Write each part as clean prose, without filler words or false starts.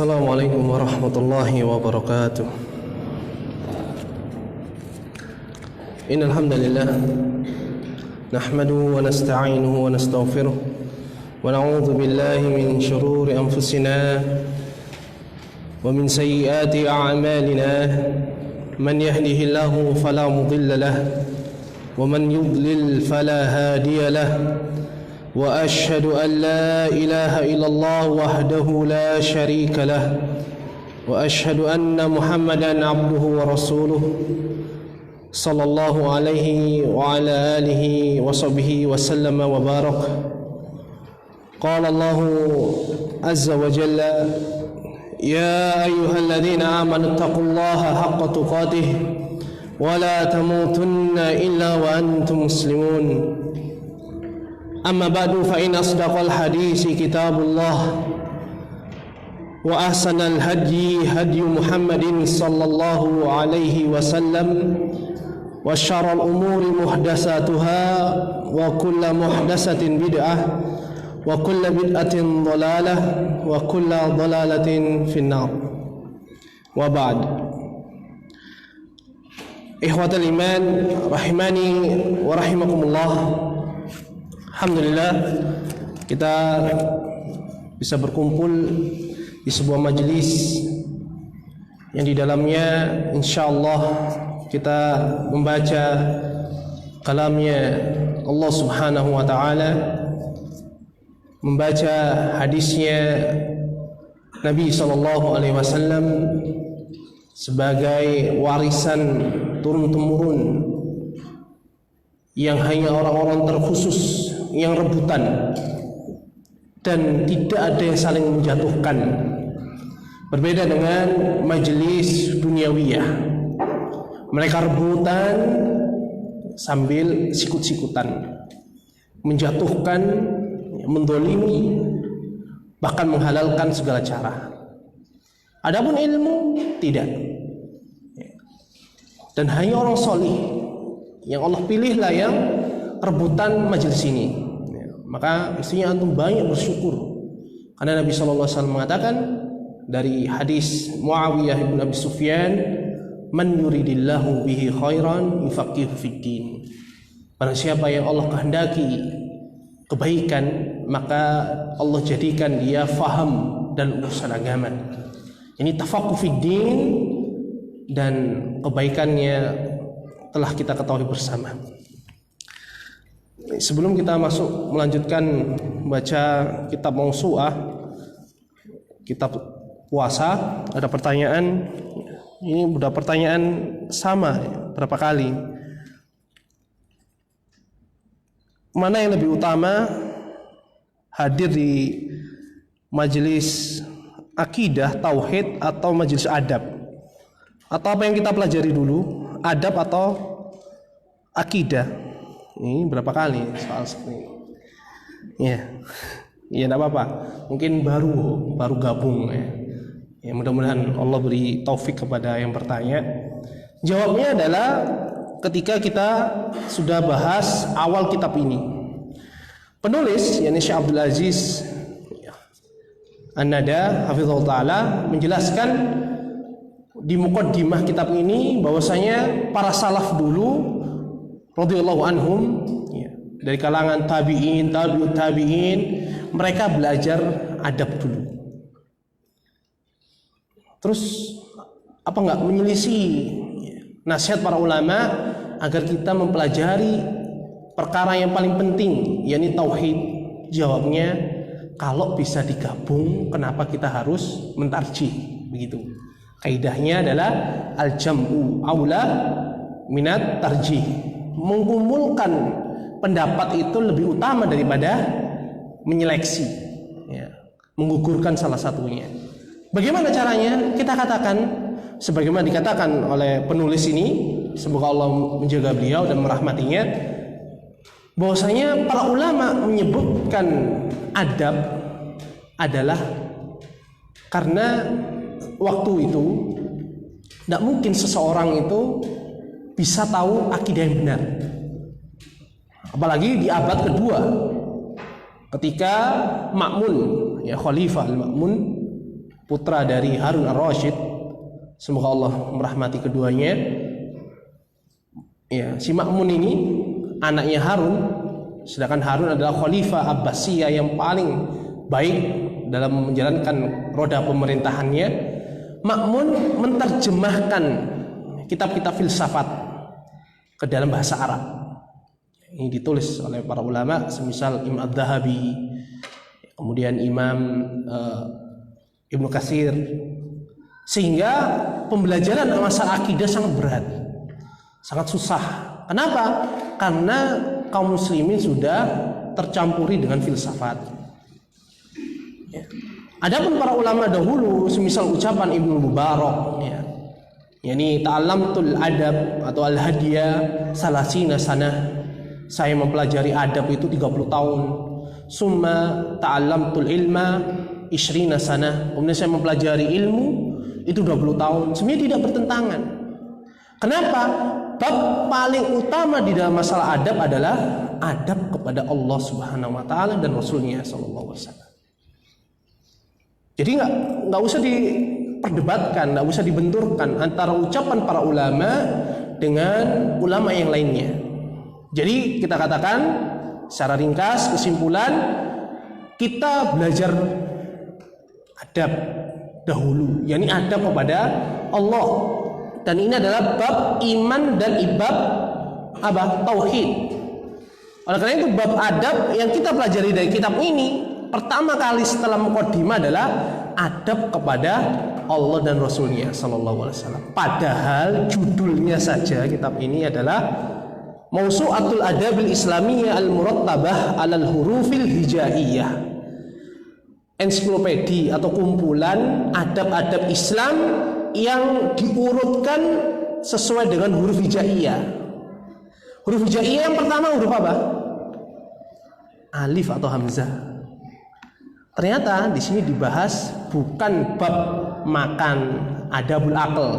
Assalamualaikum warahmatullahi wabarakatuh. Innal hamdalillah nahmaduhu wa nasta'inuhu wa nastaghfiruh wa na'udzu billahi min shururi anfusina wa min sayyiati a'malina. Man yahdihillahu fala mudilla lahu wa man yudlil fala hadiya lahu. وأشهد أن لا إله إلا الله وحده لا شريك له وأشهد أن محمدا عبده ورسوله صلى الله عليه وعلى آله وصحبه وسلم وبارك. قال الله عز وجل: يا أيها الذين آمنوا اتقوا الله حق تقاته ولا تموتن إلا وأنتم مسلمون. أما بعد فإن أصدق الحديث كتاب الله وأحسن الهدي هدي محمد صلى الله عليه وسلم وشر الأمور محدثاتها وكل محدثة بدعة وكل بدعة ضلالة وكل ضلالة في النار. وبعد. إخوة الإيمان rahimani wa rahimakumullah. Alhamdulillah kita bisa berkumpul di sebuah majelis yang di dalamnya insyaallah kita membaca kalamnya Allah Subhanahu wa taala, membaca hadisnya Nabi sallallahu alaihi wasallam sebagai warisan turun-temurun yang hanya orang-orang terkhusus yang rebutan dan tidak ada yang saling menjatuhkan. Berbeda dengan majelis duniawiyah, mereka rebutan sambil sikut-sikutan, menjatuhkan, mendolimi, bahkan menghalalkan segala cara. Adapun ilmu tidak, dan hanya orang solih yang Allah pilihlah yang rebutan majelis ini. Maka mestinya antum banyak bersyukur, karena Nabi SAW mengatakan dari hadis Muawiyah bin Abi Sufyan, man yuridillahu bihi khairan yufaqihu fiddin. Barang siapa yang Allah kehendaki kebaikan, maka Allah jadikan dia faham dan urusan agama. Ini tafaqquh fiddin, dan kebaikannya telah kita ketahui bersama. Sebelum kita melanjutkan baca kitab Mausu'ah, kitab puasa, ada pertanyaan. Ini sudah pertanyaan sama berapa kali. Mana yang lebih utama, hadir di majelis akidah, tauhid, atau majelis adab? Atau apa yang kita pelajari dulu, adab atau akidah? Ini berapa kali soal seperti ini? Ya, tidak apa-apa. Mungkin baru gabung ya. Ya, mudah-mudahan Allah beri taufik kepada yang bertanya. Jawabnya adalah ketika kita sudah bahas awal kitab ini. Penulis, yakni Syekh Abdul Aziz An-Nada hafizahullah taala, menjelaskan di muqaddimah kitab ini bahwasanya para salaf dulu radhiyallahu anhum, ya, dari kalangan tabi'in, tabi'ut tabi'in, mereka belajar adab dulu. Terus apa enggak menyelisih nasihat para ulama agar kita mempelajari perkara yang paling penting, yakni tauhid? Jawabnya, kalau bisa digabung, kenapa kita harus mentarjih? Begitu. Kaidahnya adalah al-jam'u aula minat tarjih. Mengumpulkan pendapat itu lebih utama daripada menyeleksi, ya, menggugurkan salah satunya. Bagaimana caranya? Kita katakan sebagaimana dikatakan oleh penulis ini, semoga Allah menjaga beliau dan merahmatinya, bahwasanya para ulama menyebutkan adab adalah karena waktu itu tidak mungkin seseorang itu bisa tahu akidah yang benar, apalagi di abad kedua ketika Ma'mun, ya Khalifah al-Ma'mun, putra dari Harun ar-Rasyid, semoga Allah merahmati keduanya. Ya, si Ma'mun ini anaknya Harun, sedangkan Harun adalah khalifah Abbasiyah yang paling baik dalam menjalankan roda pemerintahannya. Ma'mun menerjemahkan kitab-kitab filsafat ke dalam bahasa Arab. Ini ditulis oleh para ulama semisal Imam Adz-Dzahabi, kemudian Imam Ibnu Katsir, sehingga pembelajaran masalah akidah sangat berat, sangat susah. Kenapa? Karena kaum muslimin sudah tercampuri dengan filsafat. Adapun para ulama dahulu, semisal ucapan Ibnu Mubarak, yakni ta'allamtul adab atau al-hadiyah salasina sanah, saya mempelajari adab itu 30 tahun. Summa ta'allamtul ilma isyrina sanah, kemudian saya mempelajari ilmu itu 20 tahun. Sebenarnya tidak bertentangan. Kenapa? Bab paling utama di dalam masalah adab adalah adab kepada Allah Subhanahu wa taala dan Rasulnya sallallahu alaihi wasallam. Jadi nggak usah diperdebatkan, nggak usah dibenturkan antara ucapan para ulama dengan ulama yang lainnya. Jadi kita katakan secara ringkas, kesimpulan, kita belajar adab dahulu, yakni adab kepada Allah. Dan ini adalah bab iman dan bab tauhid. Oleh karena itu bab adab yang kita pelajari dari kitab ini pertama kali setelah muqaddimah adalah adab kepada Allah dan Rasulnya sallallahu alaihi wasallam. Padahal judulnya saja kitab ini adalah Mausu'atul Adabil Islamiyah Al-Murattabah Alal Hurufil Hijaiyah. Ensiklopedi atau kumpulan adab-adab Islam yang diurutkan sesuai dengan huruf hijaiyah. Huruf hijaiyah yang pertama huruf apa? Alif atau hamzah. Ternyata di sini dibahas bukan bab makan, adabul aql,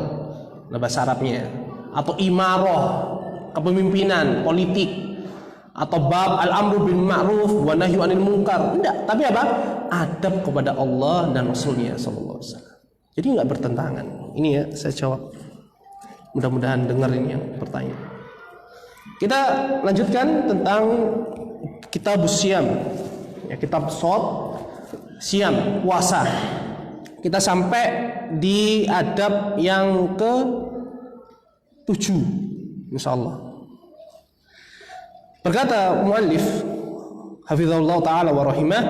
bahasa Arabnya, atau imarah, kepemimpinan, politik, atau bab al-amru bil ma'ruf wa nahyu 'anil munkar. Enggak, tapi apa? Adab kepada Allah dan Rasulnya sallallahu alaihi wasallam. Jadi enggak bertentangan. Ini ya saya jawab. Mudah-mudahan dengar ini yang bertanya. Kita lanjutkan tentang kitab Siyam. Ya, kitab Shot, Siyam, puasa. Kita sampai di adab yang ke-7 insyaallah. Berkata muallif hafizahullah taala wa rahimah,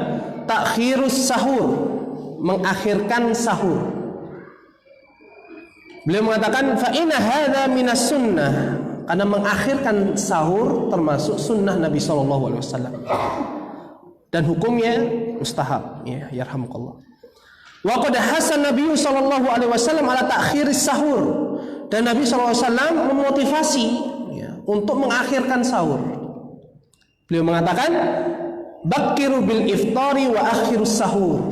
takhirus sahur, mengakhirkan sahur. Beliau mengatakan fa inna hadza minas sunnah, karena mengakhirkan sahur termasuk sunnah Nabi sallallahu alaihi wasallam. Dan hukumnya mustahab, ya yarhamukallah. Wa qad hasan Nabi sallallahu alaihi wasallam ala ta'khiris sahur, dan Nabi sallallahu alaihi wasallam memotivasi untuk mengakhirkan sahur. Beliau mengatakan bakiru bil iftari wa akhirus sahur.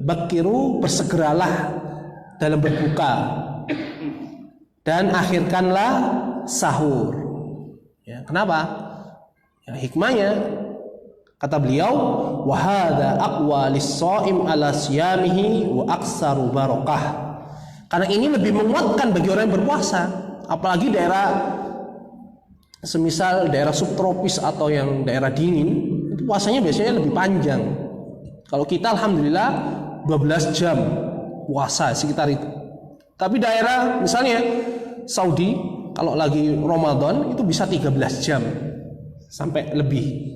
Bakiru, bersegeralah dalam berbuka dan akhirkanlah sahur. Kenapa? Hikmahnya kata beliau, wa hadza aqwa lis-shaim ala siyamihi wa aksaru barakah. Karena ini lebih menguatkan bagi orang yang berpuasa, apalagi daerah semisal daerah subtropis atau yang daerah dingin, itu puasanya biasanya lebih panjang. Kalau kita alhamdulillah 12 jam puasa sekitar itu. Tapi daerah misalnya Saudi kalau lagi Ramadan itu bisa 13 jam sampai lebih.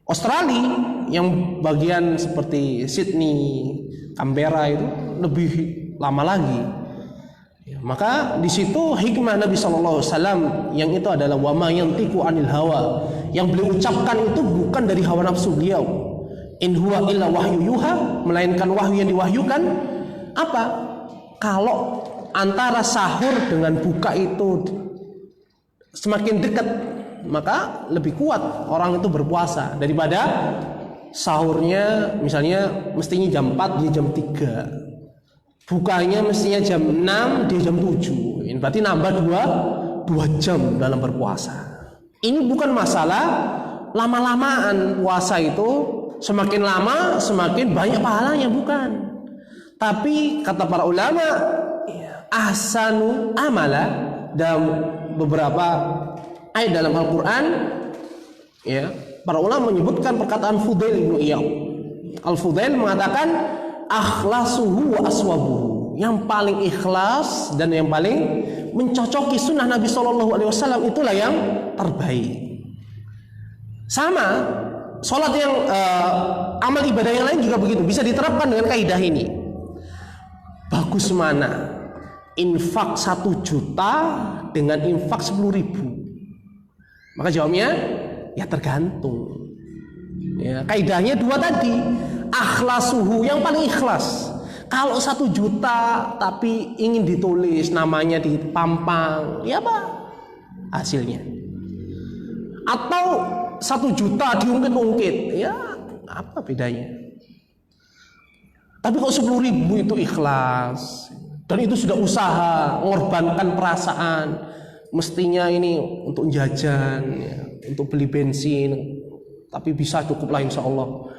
Australia yang bagian seperti Sydney, Canberra itu lebih lama lagi. Maka di situ hikmah Nabi sallallahu alaihi wasallam yang itu adalah wa ma yantiqu anil hawa. Yang beliau ucapkan itu bukan dari hawa nafsu beliau. In huwa illa wahyu yuha, melainkan wahyu yang diwahyukan. Apa? Kalau antara sahur dengan buka itu semakin dekat, maka lebih kuat orang itu berpuasa daripada sahurnya misalnya mestinya jam 4 dia jam 3, bukanya mestinya jam 6 dia jam 7. Ini berarti nambah 2 jam dalam berpuasa. Ini bukan masalah lama-lamaan puasa itu, semakin lama semakin banyak pahalanya, bukan. Tapi kata para ulama, ahsanu amala, dalam beberapa ayat dalam Al-Quran, ya, para ulama menyebutkan perkataan Fudail bin Iyad. Al-Fudail mengatakan akhlasuhu wa aswabuhu, yang paling ikhlas dan yang paling mencocoki sunnah Nabi SAW itulah yang terbaik. Sama sholat yang amal ibadah yang lain juga begitu, bisa diterapkan dengan kaidah ini. Bagus mana infak 1 juta dengan infak 10.000? Maka jawabnya ya tergantung. Ya, kaidahnya 2 tadi. Akhlasuhu, yang paling ikhlas. Kalau 1 juta tapi ingin ditulis namanya di pampang, ya apa hasilnya? Atau 1 juta diungkit-ungkit, ya apa bedanya? Tapi kalau 10.000 itu ikhlas, dan itu sudah usaha, mengorbankan perasaan, mestinya ini untuk jajan, ya, untuk beli bensin, tapi bisa cukup lah insya Allah.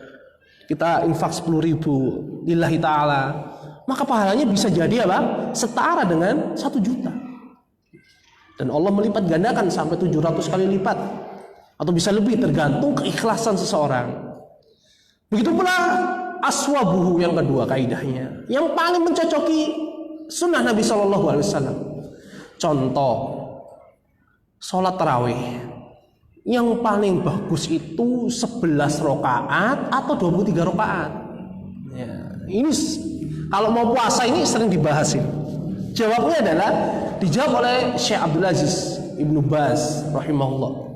Kita infak 10.000 lillahi ta'ala, maka pahalanya bisa jadi apa? Setara dengan 1 juta. Dan Allah melipat gandakan sampai 700 kali lipat, atau bisa lebih, tergantung keikhlasan seseorang. Begitu pula aswabuhu yang kedua kaidahnya, yang paling mencocoki sunnah Nabi SAW. Contoh, sholat tarawih yang paling bagus itu 11 rakaat atau 23 rakaat. Ya, ini kalau mau puasa ini sering dibahas ini. Jawabnya adalah dijawab oleh Syekh Abdul Aziz Ibnu Baz rahimahullah.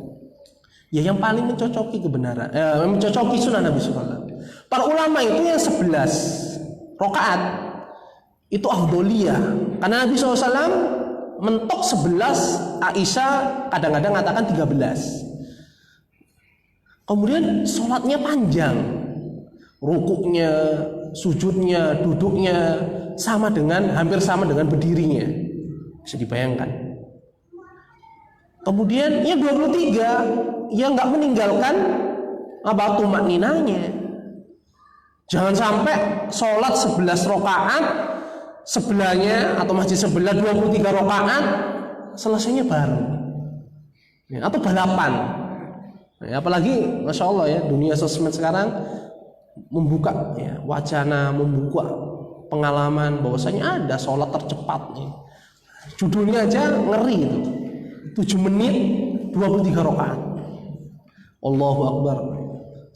Ya, yang paling mencocoki kebenaran, mencocoki sunnah Nabi SAW. Para ulama itu yang 11 rakaat itu afdoliyah, karena Nabi SAW mentok 11, Aisyah kadang-kadang mengatakan 13. Kemudian sholatnya panjang, rukuknya, sujudnya, duduknya hampir sama dengan berdirinya, bisa dibayangkan. Kemudian ya 23, ya nggak meninggalkan apa tumakninanya. Jangan sampai sholat 11 rakaat, sebelahnya atau masjid sebelah 23 rakaat, selesainya baru, ya, atau balapan. Ya, apalagi masya Allah ya, dunia sosmed sekarang membuka ya, wacana, membuka pengalaman bahwasanya ada sholat tercepat nih. Judulnya aja ngeri itu, 7 menit 23 rakaat. Allahu Akbar,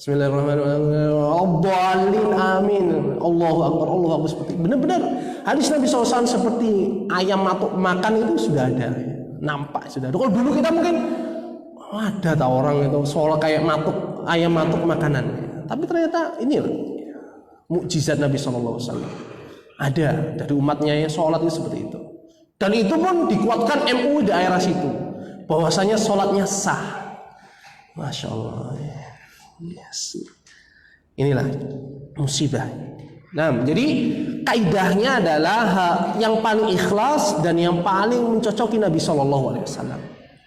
Bismillahirrahmanirrahim, amin, Allahu Akbar, Allahu Akbar. Seperti benar-benar hadis Nabi SAW seperti ayam makan itu sudah ada, nampak sudah ada. Kalau dulu kita mungkin ada tak orang itu sholat kayak ayam matuk makanan, tapi ternyata ini mukjizat Nabi SAW. Ada dari umatnya yang sholat itu seperti itu, dan itu pun dikuatkan MUI di daerah situ bahwasanya sholatnya sah. Masya Allah. Yes. Inilah musibah. Nah, jadi kaidahnya adalah yang paling ikhlas dan yang paling mencocoki Nabi SAW.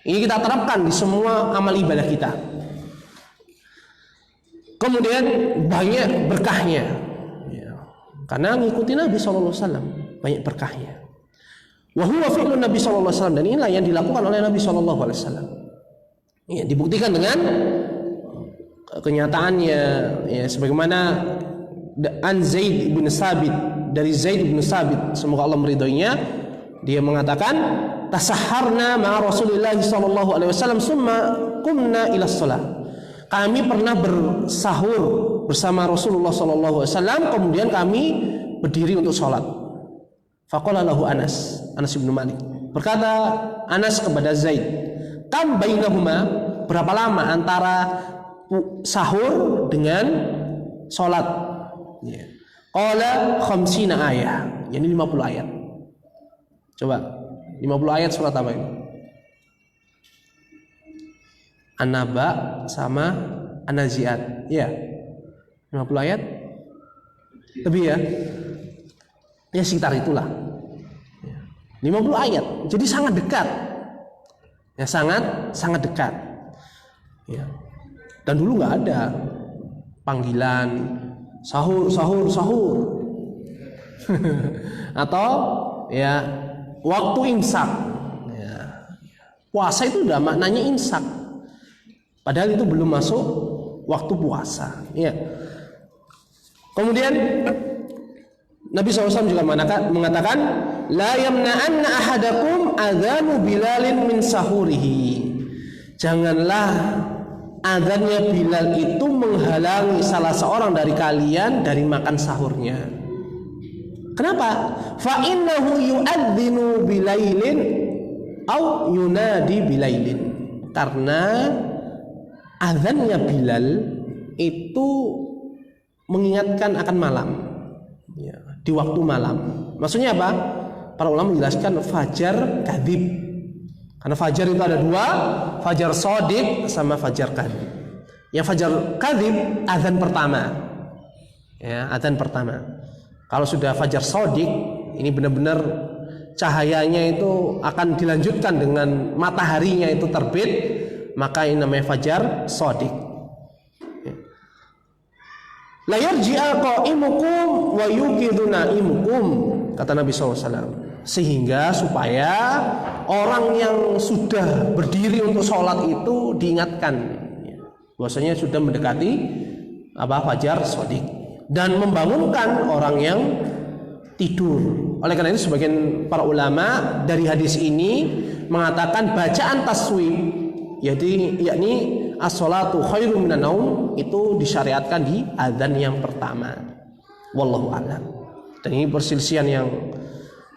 Ini kita terapkan di semua amal ibadah kita. Kemudian banyak berkahnya, ya, karena ngikuti Nabi SAW banyak berkahnya. Wa huwa fi'lun Nabi SAW, dan inilah yang dilakukan oleh Nabi SAW. Ya, dibuktikan dengan kenyataannya, ya, sebagaimana an Zaid bin Sabit, dari Zaid bin Sabit, semoga Allah meridhoinya, dia mengatakan tasahharna ma Rasulullah sallallahu alaihi wasallam summa qumna ila shalah. Kami pernah bersahur bersama Rasulullah sallallahu alaihi wasallam, kemudian kami berdiri untuk salat. Faqala lahu Anas bin Malik. Berkata Anas kepada Zaid, "Kam bainahuma?" Berapa lama antara sahur dengan salat? Ya. Qala 50 ayat, yakni 50 ayat. Coba 50 ayat surat apa ini? An-Naba sama An-Nazi'at. Ya. 50 ayat. Lebih ya. Ya sekitar itulah. 50 ayat. Jadi sangat dekat. Ya sangat dekat. Ya. Dan dulu nggak ada panggilan sahur. atau ya waktu imsak. Ya. Puasa itu udah maknanya imsak, padahal itu belum masuk waktu puasa. Ya. Kemudian Nabi SAW juga mengatakan, la yamna'anna ahadakum adzanu Bilalin min sahurihi. Janganlah adzannya Bilal itu menghalangi salah seorang dari kalian dari makan sahurnya. Kenapa? Fa innahu yu'adzinu bilailin au yunadi bilailin. Karena adzannya Bilal itu mengingatkan akan malam. Ya, di waktu malam. Maksudnya apa? Para ulama menjelaskan fajar kadhib. Karena fajar itu ada dua, fajar shadiq sama fajar kadhib. Yang fajar kadhib azan pertama. Ya, azan pertama. Kalau sudah fajar shadiq, ini benar-benar cahayanya itu akan dilanjutkan dengan mataharinya itu terbit, maka ini namanya fajar shadiq. La yarji'a qa'imukum wa yuqidhu na'imukum, kata Nabi SAW. Sehingga supaya orang yang sudah berdiri untuk sholat itu diingatkan bahwasanya sudah mendekati fajar shadiq, dan membangunkan orang yang tidur. Oleh karena itu sebagian para ulama dari hadis ini mengatakan bacaan taswib, yakni as-sholatu khairum minan naum, itu disyariatkan di adzan yang pertama. Wallahu a'lam. Dan ini perselisihan yang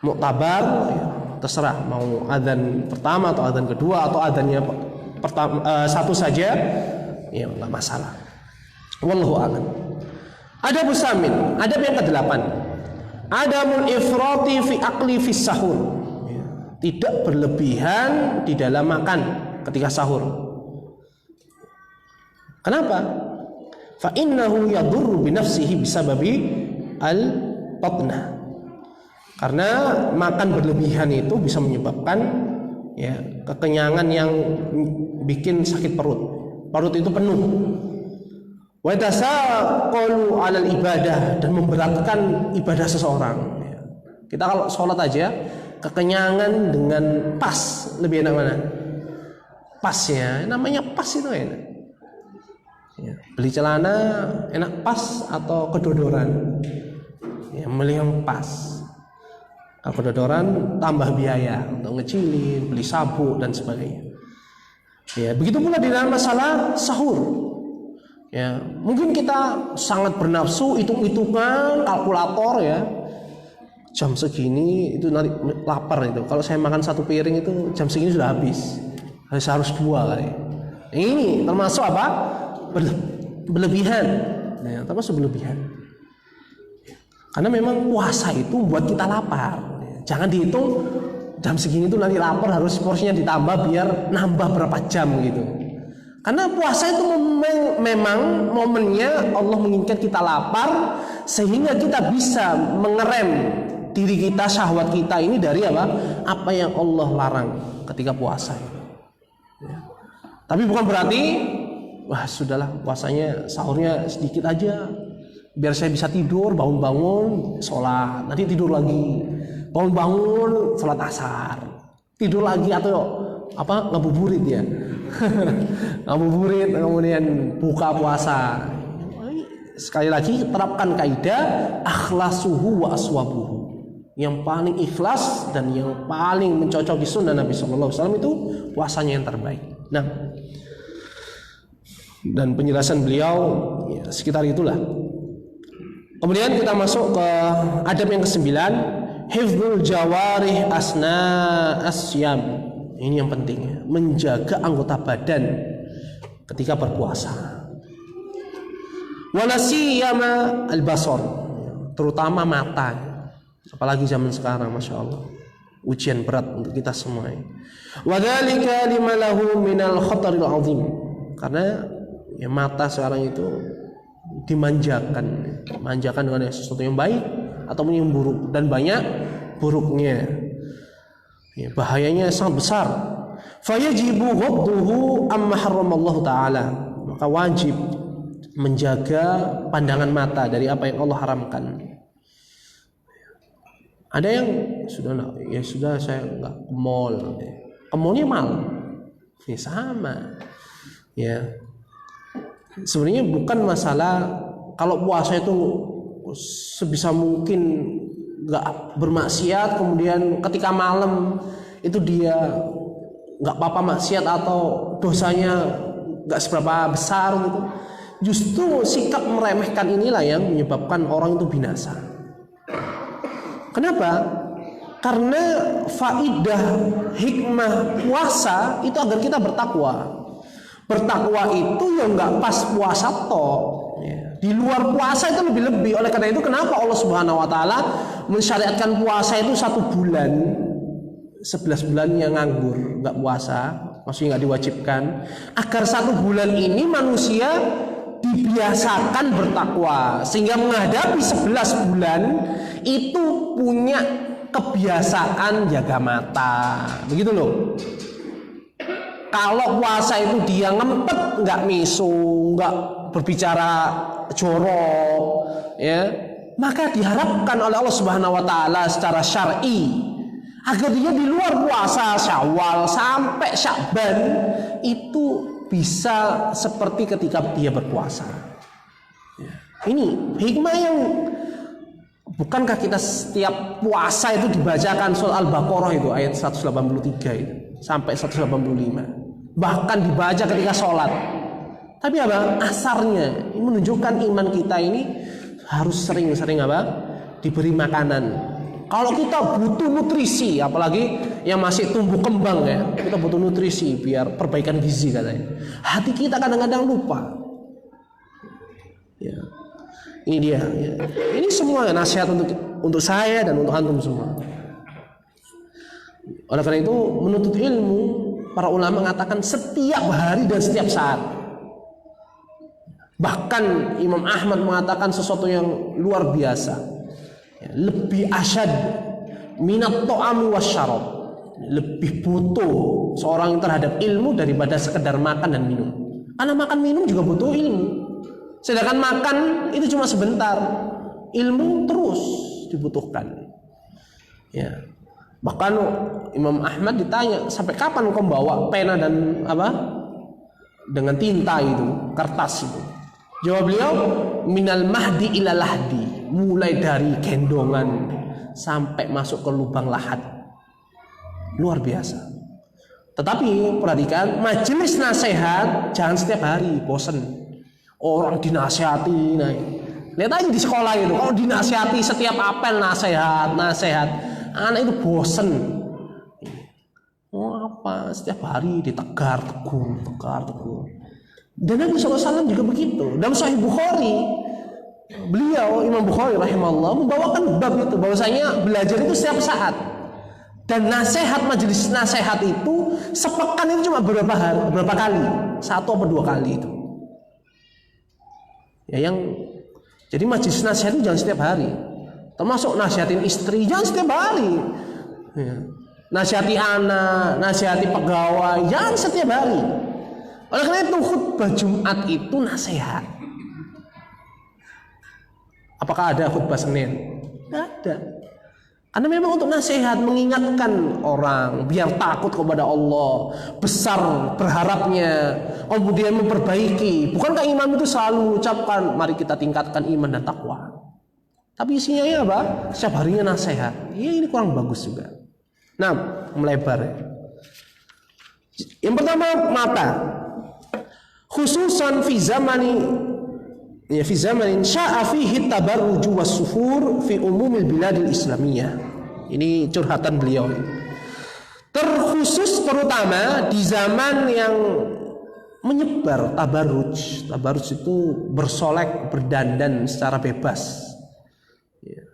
muktabar, ya, terserah mau adzan pertama atau adzan kedua atau adzannya satu saja, ya enggak masalah. Wallahu a'lam. Ada busamin, adab yang ke-8. Adamul ifrati fi aqli fi sahur. Ya, tidak berlebihan di dalam makan ketika sahur. Kenapa? Fa innahu yadurru bi nafsihi bisababi al-batnah. Karena makan berlebihan itu bisa menyebabkan ya kekenyangan yang bikin sakit perut. Perut itu penuh. Wa tasaqalu 'alal ibadah, dan memberatkan ibadah seseorang. Kita kalau sholat aja kekenyangan dengan pas, lebih enak mana? Pasnya, namanya pas itu enak. Ya, beli celana enak pas atau kedodoran? Ya, beli yang pas. Kalau kedodoran tambah biaya untuk ngecilin, beli sabuk dan sebagainya. Ya, begitu pula di dalam masalah sahur. Ya, mungkin kita sangat bernafsu, hitung-hitungan, kalkulator ya. Jam segini itu nanti lapar itu. Kalau saya makan satu piring itu jam segini sudah habis. Harus 2 kali. Ini termasuk apa? Berlebihan. Nah, termasuk berlebihan. Karena memang puasa itu buat kita lapar. Jangan dihitung jam segini itu nanti lapar, harus porsinya ditambah biar nambah berapa jam gitu. Karena puasa itu memang momennya Allah menginginkan kita lapar, sehingga kita bisa mengerem diri kita, syahwat kita ini dari apa yang Allah larang ketika puasa. Ya. Tapi bukan berarti wah sudahlah puasanya sahurnya sedikit aja biar saya bisa tidur, bangun-bangun sholat, nanti tidur lagi, bangun-bangun sholat asar, tidur lagi, atau ngabuburit ya. Ngabuburit kemudian buka puasa. Sekali lagi terapkan kaidah akhlasuhu wa aswabuhu. Yang paling ikhlas dan yang paling mencocoki sunnah Nabi SAW itu puasanya yang terbaik. Nah, dan penjelasan beliau ya, sekitar itulah. Kemudian kita masuk ke adab yang ke-9, hifdzul jawarih asna asyam. Ini yang penting ya, menjaga anggota badan ketika berpuasa. Wala siyama al-basar, terutama mata. Apalagi zaman sekarang, masya Allah, ujian berat untuk kita semua. Wadzalika lima lahu minal khataril azim, karena ya, mata sekarang itu dimanjakan dengan sesuatu yang baik ataupun yang buruk, dan banyak buruknya. Ya, bahayanya sangat besar. Fayajibu ghadduhu amma harramallahu ta'ala, maka wajib menjaga pandangan mata dari apa yang Allah haramkan. Ada yang sudah ya sudah saya nggak ke mall. Ke mallnya mal. Ya sama. Ya. Sebenarnya bukan masalah kalau puasa itu sebisa mungkin nggak bermaksiat, kemudian ketika malam itu dia nggak apa-apa maksiat atau dosanya nggak seberapa besar gitu. Justru sikap meremehkan inilah yang menyebabkan orang itu binasa. Kenapa? Karena faidah hikmah puasa itu agar kita bertakwa. Bertakwa itu ya nggak pas puasa toh. Di luar puasa itu lebih-lebih. Oleh karena itu kenapa Allah Subhanahu Wa Taala mensyariatkan puasa itu 1 bulan, 11 bulan yang nganggur, nggak puasa, maksudnya nggak diwajibkan, agar 1 bulan ini manusia dibiasakan bertakwa sehingga menghadapi 11 bulan itu punya kebiasaan jaga mata, begitu loh. Kalau puasa itu dia ngempet, nggak misu, nggak berbicara jorok, ya, maka diharapkan oleh Allah Subhanahu Wa Taala secara syar'i agar dia di luar puasa Syawal sampai Sya'ban itu bisa seperti ketika dia berpuasa. Ini hikmah yang bukankah kita setiap puasa itu dibacakan surah Al-Baqarah itu ayat 183 itu sampai 185, bahkan dibaca ketika sholat. Tapi apa? Asarnya ini menunjukkan iman kita ini harus sering-sering apa? Diberi makanan. Kalau kita butuh nutrisi, apalagi yang masih tumbuh kembang ya, kita butuh nutrisi biar perbaikan gizi katanya. Hati kita kadang-kadang lupa. Ya. Ini dia. Ya. Ini semua nasihat untuk saya dan untuk antum semua. Oleh karena itu menuntut ilmu, para ulama mengatakan setiap hari dan setiap saat. Bahkan Imam Ahmad mengatakan sesuatu yang luar biasa. Lebih asyad minat ta'ami wasyarab, lebih butuh seorang terhadap ilmu daripada sekedar makan dan minum. Karena makan minum juga butuh ilmu. Sedangkan makan itu cuma sebentar, ilmu terus dibutuhkan. Ya. Bahkan Imam Ahmad ditanya, sampai kapan kau bawa pena dan apa? Dengan tinta itu, kertas itu. Jawab beliau, minal mahdi ila lahdi, mulai dari gendongan sampai masuk ke lubang lahat. Luar biasa. Tetapi perhatikan, majelis nasihat jangan setiap hari, bosen. Orang dinasihati, lihat aja di sekolah itu, kalau dinasihati setiap apel nasihat, anak itu bosen. Oh apa? Setiap hari ditegar, tegur. Dan Nabi SAW juga begitu. Dalam Sahih Bukhari, beliau Imam Bukhari rahimahullah membawakan bab itu, bahwasanya belajar itu setiap saat. Dan nasihat, majelis nasihat itu sepekan itu cuma berapa kali, 1 atau 2 kali itu. Ya, jadi majelis nasihat itu jangan setiap hari. Termasuk nasihatin istri jangan setiap hari. Ya. Nasihati anak, nasihati pegawai jangan setiap hari. Oleh karena itu khutbah Jumat itu nasihat. Apakah ada khutbah Senin? Tidak ada. Karena memang untuk nasihat, mengingatkan orang biar takut kepada Allah, besar berharapnya, kemudian memperbaiki. Bukankah imam itu selalu mengucapkan mari kita tingkatkan iman dan takwa? Tapi isinya ya apa? Setiap harinya nasihat. Ya ini kurang bagus juga. Nah, melebar ya. Yang pertama mata. Khususan fi zamanin sya'a fihi tabarruj was-sufur fi umumil biladil islamiyah. Ini curhatan beliau. Terkhusus terutama di zaman yang menyebar tabarruj. Tabarruj itu bersolek, berdandan secara bebas. Ya.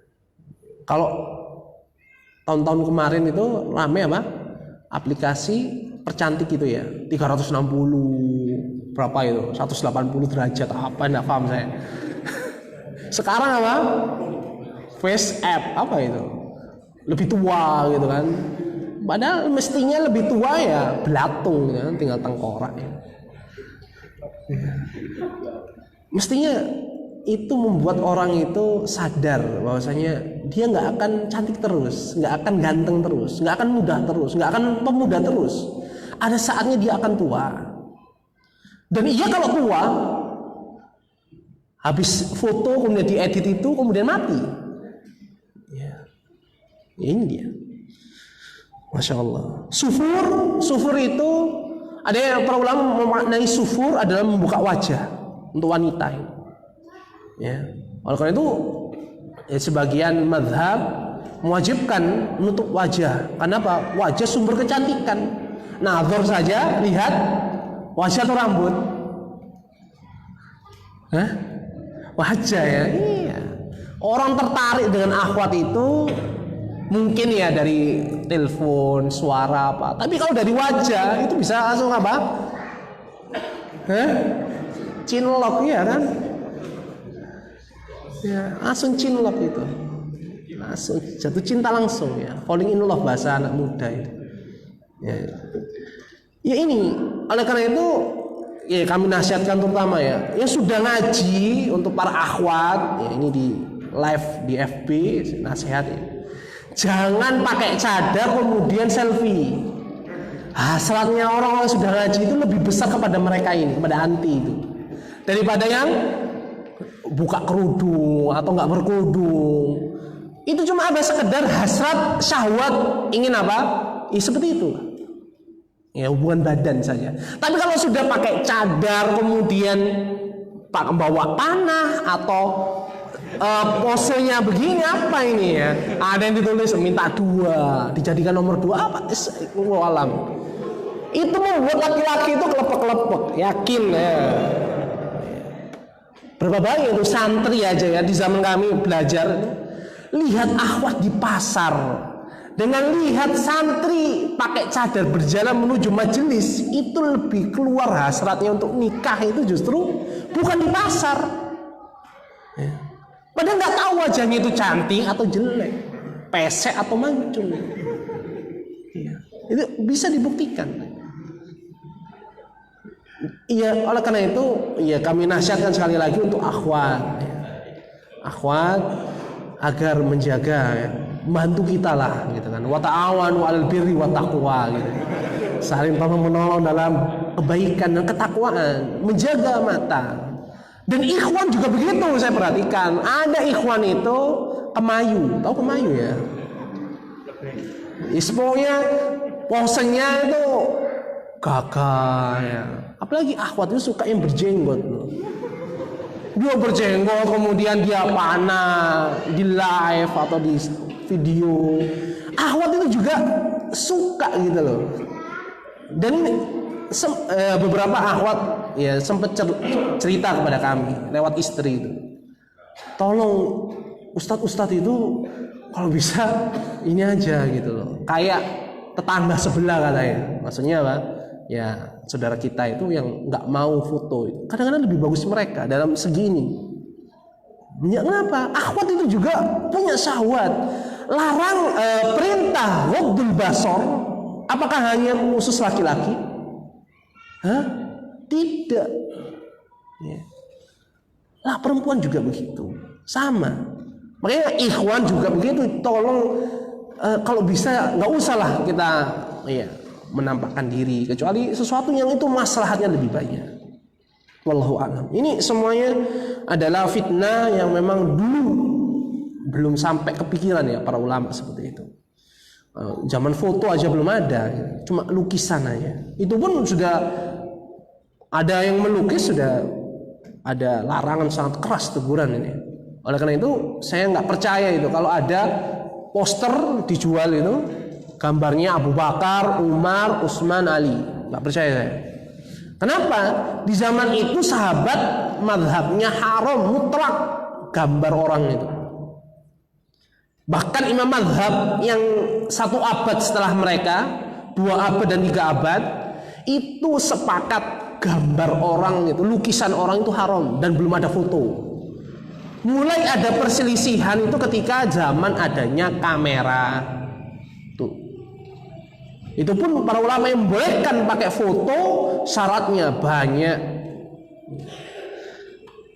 Kalau tahun-tahun kemarin itu rame apa? Aplikasi percantik gitu ya, 360 berapa itu, 180 derajat apa, enggak paham saya. Sekarang apa? Face app apa itu? Lebih tua gitu kan. Padahal mestinya lebih tua ya belatung ya, tinggal tengkorak ya. Mestinya itu membuat orang itu sadar bahwasanya dia nggak akan cantik terus, nggak akan ganteng terus, nggak akan muda terus, nggak akan pemuda terus. Ada saatnya dia akan tua. Dan iya kalau tua, habis foto kemudian diedit itu kemudian mati. Ya, ini dia. Masya Allah. Sufur itu ada yang para ulama memaknai sufur adalah membuka wajah untuk wanita. Ya, oleh karena itu sebagian mazhab mewajibkan menutup wajah. Kenapa? Wajah sumber kecantikan. Nazar saja lihat wajah atau rambut? Hah? Wajah ya. Iya. Orang tertarik dengan akhwat itu mungkin ya dari telepon, suara apa. Tapi kalau dari wajah itu bisa langsung apa? Hah? Cinlok ya kan? Ya, langsung cinlok itu. Langsung jatuh cinta langsung ya. Falling in love bahasa anak muda itu. Ya ini, oleh karena itu ya kami nasihatkan terutama ya yang sudah ngaji untuk para akhwat ya, ini di live di FB nasihat ya. Jangan pakai cadar kemudian selfie. Hasratnya orang yang sudah ngaji itu lebih besar kepada mereka ini, kepada anti itu, daripada yang buka kerudung atau nggak berkerudung. Itu cuma ada sekedar hasrat syahwat ingin apa? Ya seperti itu. Ya hubungan badan saja. Tapi kalau sudah pakai cadar kemudian bawa panah atau posenya begini apa ini ya? Ada yang ditulis minta 2, dijadikan nomor 2 apa? Alam. Itu membuat laki-laki itu kelepek-kelepek, yakin ya. Berapa banyak itu santri aja ya di zaman kami belajar lihat akhwat di pasar dengan lihat santri pakai cadar berjalan menuju majelis itu lebih keluar hasratnya untuk nikah itu justru bukan di pasar. Ya. Padahal nggak tahu wajahnya itu cantik atau jelek, pesek atau mancung. Ya. Itu bisa dibuktikan. Iya, oleh karena itu ya kami nasihatkan sekali lagi untuk akhwat. Ya. Akhwat agar menjaga ya, bantu kita lah gitu kan. Wa ta'awanu 'alal birri wat taqwa gitu. Saling tolong menolong dalam kebaikan dan ketakwaan, menjaga mata. Dan ikhwan juga begitu saya perhatikan. Ada ikhwan itu kemayu, tahu kemayu ya? Pokoknya posenya itu gagah ya. Apalagi akhwat itu suka yang berjenggot loh. Dia berjenggot kemudian dia panah di live atau di video. Akhwat itu juga suka gitu loh. Dan beberapa akhwat ya sempat cerita kepada kami lewat istri itu. Tolong ustadz itu kalau bisa ini aja gitu loh. Kayak tetangga sebelah katanya. Maksudnya apa? Ya saudara kita itu yang nggak mau foto itu kadang-kadang lebih bagus mereka dalam segi ini. Ya, kenapa? Akhwat itu juga punya syahwat. Larang perintah ghaddul basar apakah hanya khusus laki-laki? Hah? Tidak. Ya. Lah perempuan juga begitu, sama. Makanya ikhwan juga begitu. Tolong kalau bisa nggak usahlah kita ya menampakkan diri kecuali sesuatu yang itu maslahatnya lebih banyak. Wallahu a'lam. Ini semuanya adalah fitnah yang memang dulu belum sampai kepikiran ya para ulama seperti itu. Zaman foto aja belum ada, cuma lukisan aja. Itu pun sudah ada yang melukis, sudah ada larangan sangat keras teguran ini. Oleh karena itu saya nggak percaya itu kalau ada poster dijual itu gambarnya Abu Bakar, Umar, Utsman, Ali. Nggak percaya saya. Kenapa? Di zaman itu sahabat mazhabnya haram mutlak gambar orang itu. Bahkan imam mazhab yang 1 abad setelah mereka, 2 abad dan 3 abad itu sepakat gambar orang itu, lukisan orang itu haram dan belum ada foto. Mulai ada perselisihan itu ketika zaman adanya kamera. Tuh. Itu pun para ulama yang membolehkan pakai foto, syaratnya banyak.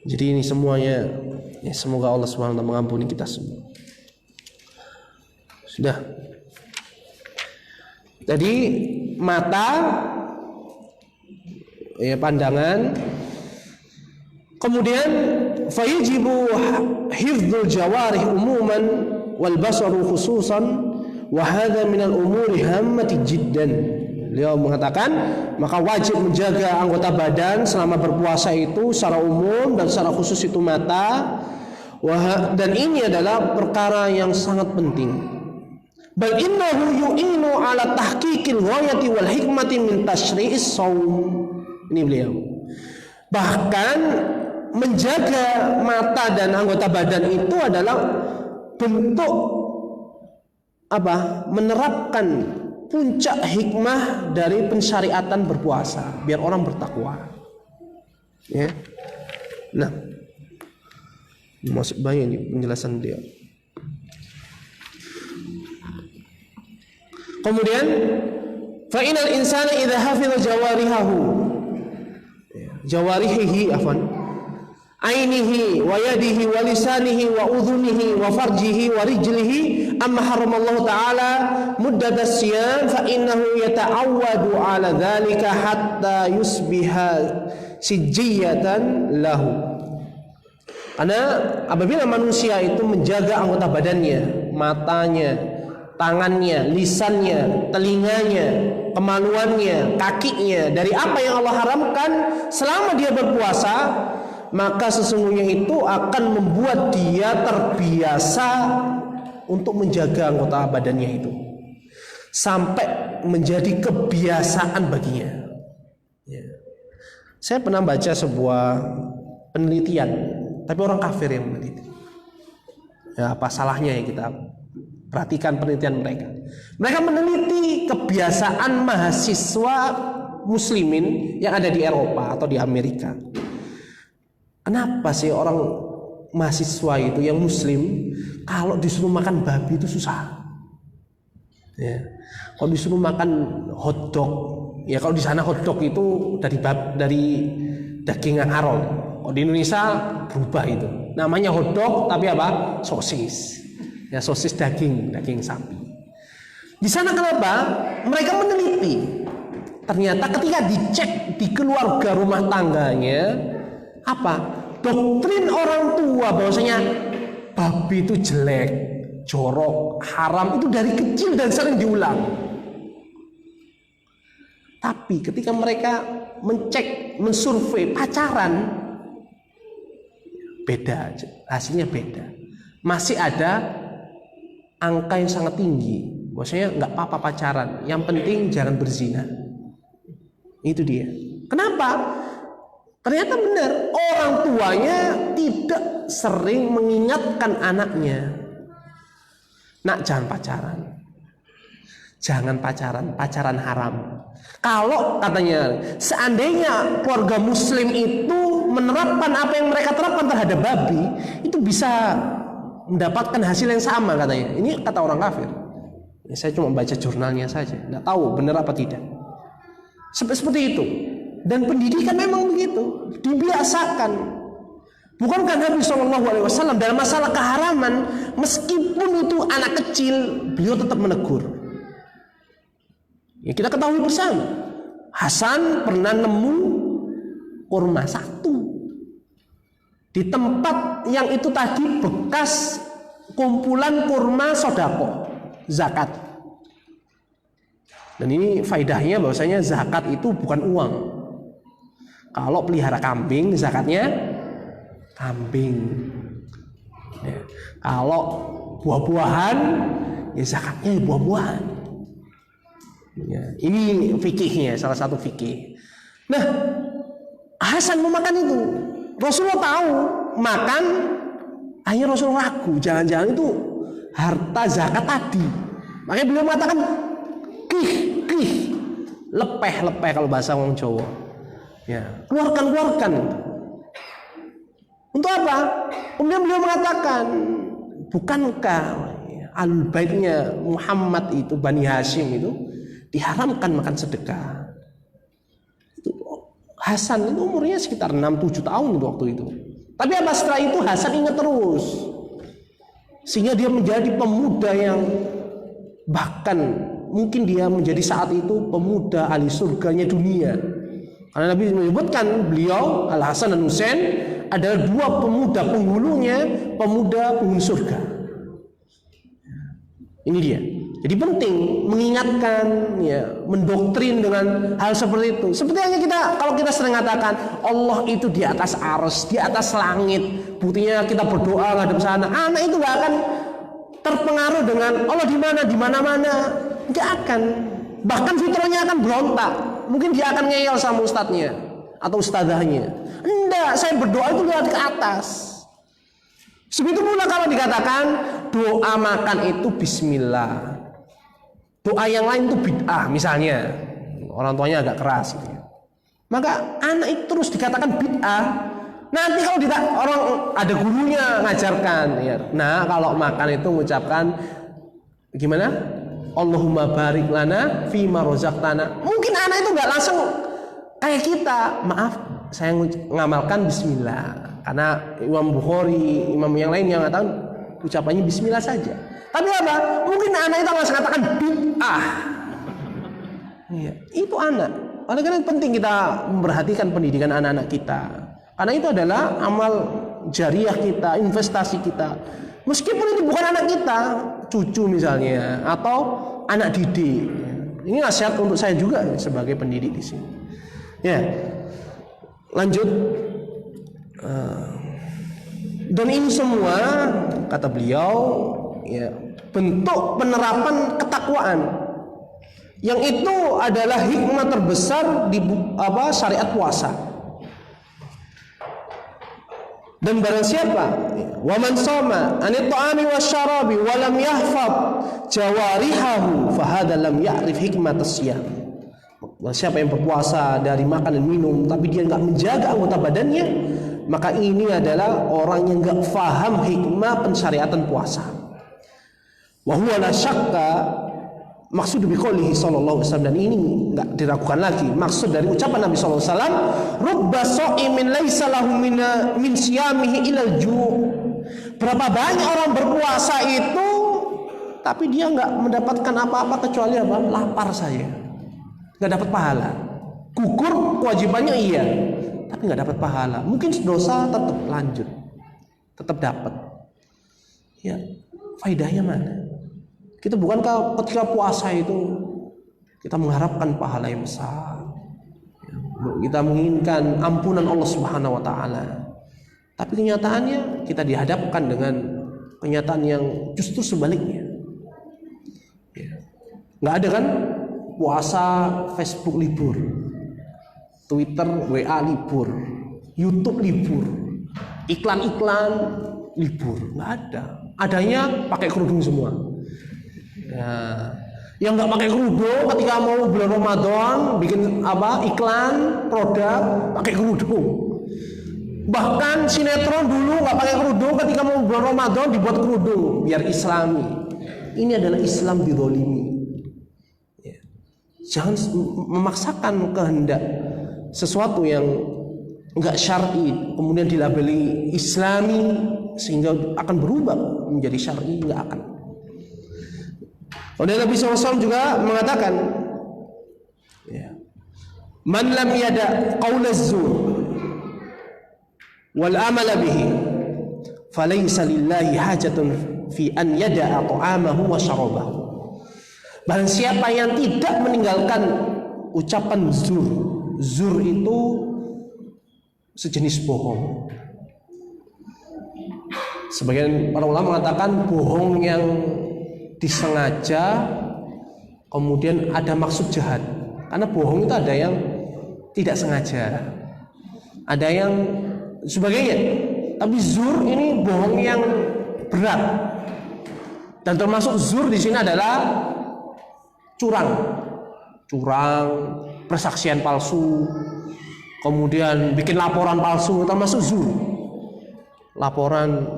Jadi ini semuanya ya semoga Allah SWT mengampuni kita semua. Sudah. Jadi mata, ya, pandangan. Kemudian fayajibu hifdzul jawarih umuman wal basaru khususan wa hadha minal umuri hammati jiddan. Beliau mengatakan maka wajib menjaga anggota badan selama berpuasa itu secara umum dan secara khusus itu mata. Dan ini adalah perkara yang sangat penting. Bal innahu yu'inu ala tahqiqil ghayati wal hikmati min tasyri'is shaum. Ini beliau. Bahkan menjaga mata dan anggota badan itu adalah bentuk apa? Menerapkan puncak hikmah dari pensyariatan berpuasa biar orang bertakwa. Ya. Nah, masuk banyak ini penjelasan dia. Kemudian fa inal insana idza hafiza jawarihihi ainihi wa yadihi wa lisanihi wa udhunihi wa farjihi wa rijlihi amma haramallahu ta'ala muddat as-siyam fa innahu yata'awwadu ala dhalika hatta yusbiha sijiyatan lahu. Karena apabila manusia itu menjaga anggota badannya, matanya, tangannya, lisannya, telinganya, kemaluannya, kakinya dari apa yang Allah haramkan selama dia berpuasa, maka sesungguhnya itu akan membuat dia terbiasa untuk menjaga anggota badannya itu sampai menjadi kebiasaan baginya. Ya. Saya pernah baca sebuah penelitian, tapi orang kafir yang meneliti. Ya, apa salahnya ya kita perhatikan penelitian mereka. Mereka meneliti kebiasaan mahasiswa muslimin yang ada di Eropa atau di Amerika. Kenapa sih orang mahasiswa itu yang muslim kalau disuruh makan babi itu susah? Ya. Kalau disuruh makan hotdog, ya kalau di sana hotdog itu dari daging yang haram. Kalau di Indonesia berubah itu. Namanya hotdog tapi apa? Sosis. Ya, sosis daging sapi. Di sana kenapa? Mereka meneliti. Ternyata ketika dicek di keluarga rumah tangganya, apa? Doktrin orang tua bahwasanya babi itu jelek, jorok, haram itu dari kecil dan sering diulang. Tapi ketika mereka mensurvei pacaran, beda, hasilnya beda. Masih ada angka yang sangat tinggi. Bahwasanya nggak apa-apa pacaran, yang penting jangan berzina. Itu dia. Kenapa? Ternyata benar, orang tuanya tidak sering mengingatkan anaknya. Nak, jangan pacaran. Jangan pacaran haram. Kalau katanya seandainya keluarga muslim itu menerapkan apa yang mereka terapkan terhadap babi, itu bisa mendapatkan hasil yang sama katanya. Ini kata orang kafir. Ya, saya cuma baca jurnalnya saja, nggak tahu benar apa tidak. Seperti itu. Dan pendidikan memang begitu, dibiasakan. Bukankah Nabi SAW dalam masalah keharaman, meskipun itu anak kecil, beliau tetap menegur. Ya, kita ketahui bersama, Hasan pernah nemu kurma satu di tempat yang itu tadi bekas kumpulan kurma sodako, zakat. Dan ini faedahnya bahwasanya zakat itu bukan uang. Kalau pelihara kambing, zakatnya kambing. Ya. Kalau buah-buahan, ya zakatnya buah-buahan. Ya. Ini fikihnya, salah satu fikih. Nah, Hasan mau makan itu. Rasulullah tahu makan, akhirnya Rasulullah ragu. Jangan-jangan itu harta zakat tadi. Makanya beliau mengatakan kih, lepeh kalau bahasa orang Jawa. Ya, keluarkan. Untuk apa? Kemudian beliau mengatakan, bukankah al-baitnya Muhammad itu Bani Hashim itu diharamkan makan sedekah? Itu Hasan itu umurnya sekitar 6-7 tahun itu waktu itu. Tapi apa setelah itu Hasan ingat terus, sehingga dia menjadi pemuda yang Bahkan mungkin dia menjadi saat itu pemuda ahli surganya dunia. Karena Nabi menyebutkan beliau Al-Hasan dan Husain adalah dua pemuda penghulunya, pemuda penghulu surga. Ini dia. Jadi penting mengingatkan, ya, mendoktrin dengan hal seperti itu. Seperti hanya kalau kita sering katakan Allah itu di atas arsy, di atas langit. Buktinya kita berdoa ngadep sana. Anak itu gak akan terpengaruh dengan Allah di mana-mana. Gak akan. Bahkan fitrahnya akan berontak. Mungkin dia akan ngeyel sama ustadznya atau ustadzahnya. Enggak, saya berdoa itu lihat ke atas. Sebegitu pula kalau dikatakan doa makan itu bismillah. Doa yang lain itu bid'ah misalnya. Orang tuanya agak keras gitu. Maka anak itu terus dikatakan bid'ah. Nanti kalau orang ada gurunya ngajarkan, ya. Nah, kalau makan itu mengucapkan gimana? Allahumma barik lana fima rozaqtana. Mungkin anak itu nggak langsung kayak kita. Maaf, saya ngamalkan bismillah. Karena Imam Bukhari, imam yang lain yang mengatakan ucapannya bismillah saja. Tapi apa? Mungkin anak itu langsung katakan bid'ah. Ya, itu anak. Oleh karena itu penting kita memperhatikan pendidikan anak-anak kita. Karena itu adalah amal jariah kita, investasi kita. Meskipun itu bukan anak kita, cucu misalnya, atau anak didik. Ini nasihat untuk saya juga sebagai pendidik di sini. Ya, lanjut. Dan ini semua kata beliau, ya, bentuk penerapan ketakwaan. Yang itu adalah hikmah terbesar di syariat puasa. Dan barang siapa waman soma anit ta'ami wasyarabi wa lam yahfaz jawarihahu fahadha lam ya'rif hikmat as-siyam. Siapa yang berpuasa dari makan dan minum tapi dia enggak menjaga anggota badannya, maka ini adalah orang yang enggak faham hikmah pensyariatan puasa. Wa huwa la syakka maksud biqoulihi sallallahu alaihi wasallam, dan ini enggak diragukan lagi maksud dari ucapan Nabi sallallahu alaihi wasallam, rubba sha'imin laisa lahu min siyamihi ilal ju'. Berapa banyak orang berpuasa itu tapi dia enggak mendapatkan apa-apa kecuali apa? Lapar saja. Enggak dapat pahala. Gugur kewajibannya iya, tapi enggak dapat pahala. Mungkin dosa tetap lanjut. Tetap dapat. Ya, faedahnya mana? Kita bukankah ketika puasa itu kita mengharapkan pahala yang besar, kita menginginkan ampunan Allah Subhanahu wa taala. Tapi kenyataannya kita dihadapkan dengan kenyataan yang justru sebaliknya. Nggak ada kan puasa Facebook libur, Twitter, WA libur, YouTube libur, iklan-iklan libur, nggak ada. Adanya pakai kerudung semua. Ya, yang nggak pakai kerudung ketika mau bulan Ramadan bikin iklan produk pakai kerudung. Bahkan sinetron dulu nggak pakai kerudung, ketika mau bulan Ramadan dibuat kerudung biar Islami. Ini adalah Islam bidzalimi. Ya. Jangan memaksakan kehendak sesuatu yang nggak syar'i kemudian dilabeli Islami sehingga akan berubah menjadi syar'i, nggak akan. Nabi SAW juga mengatakan, man lam yada qaul az-zur wal amala bihi falaysa lillahi hajatun fi an yada'a ta'amahu wa syarabahu. Barang siapa yang tidak meninggalkan ucapan zur. Zur itu sejenis bohong. Sebagian para ulama mengatakan bohong yang disengaja kemudian ada maksud jahat. Karena bohong itu ada yang tidak sengaja, ada yang sebagainya. Tapi zur ini bohong yang berat. Dan termasuk zur di sini adalah curang, persaksian palsu, kemudian bikin laporan palsu, termasuk zur. Laporan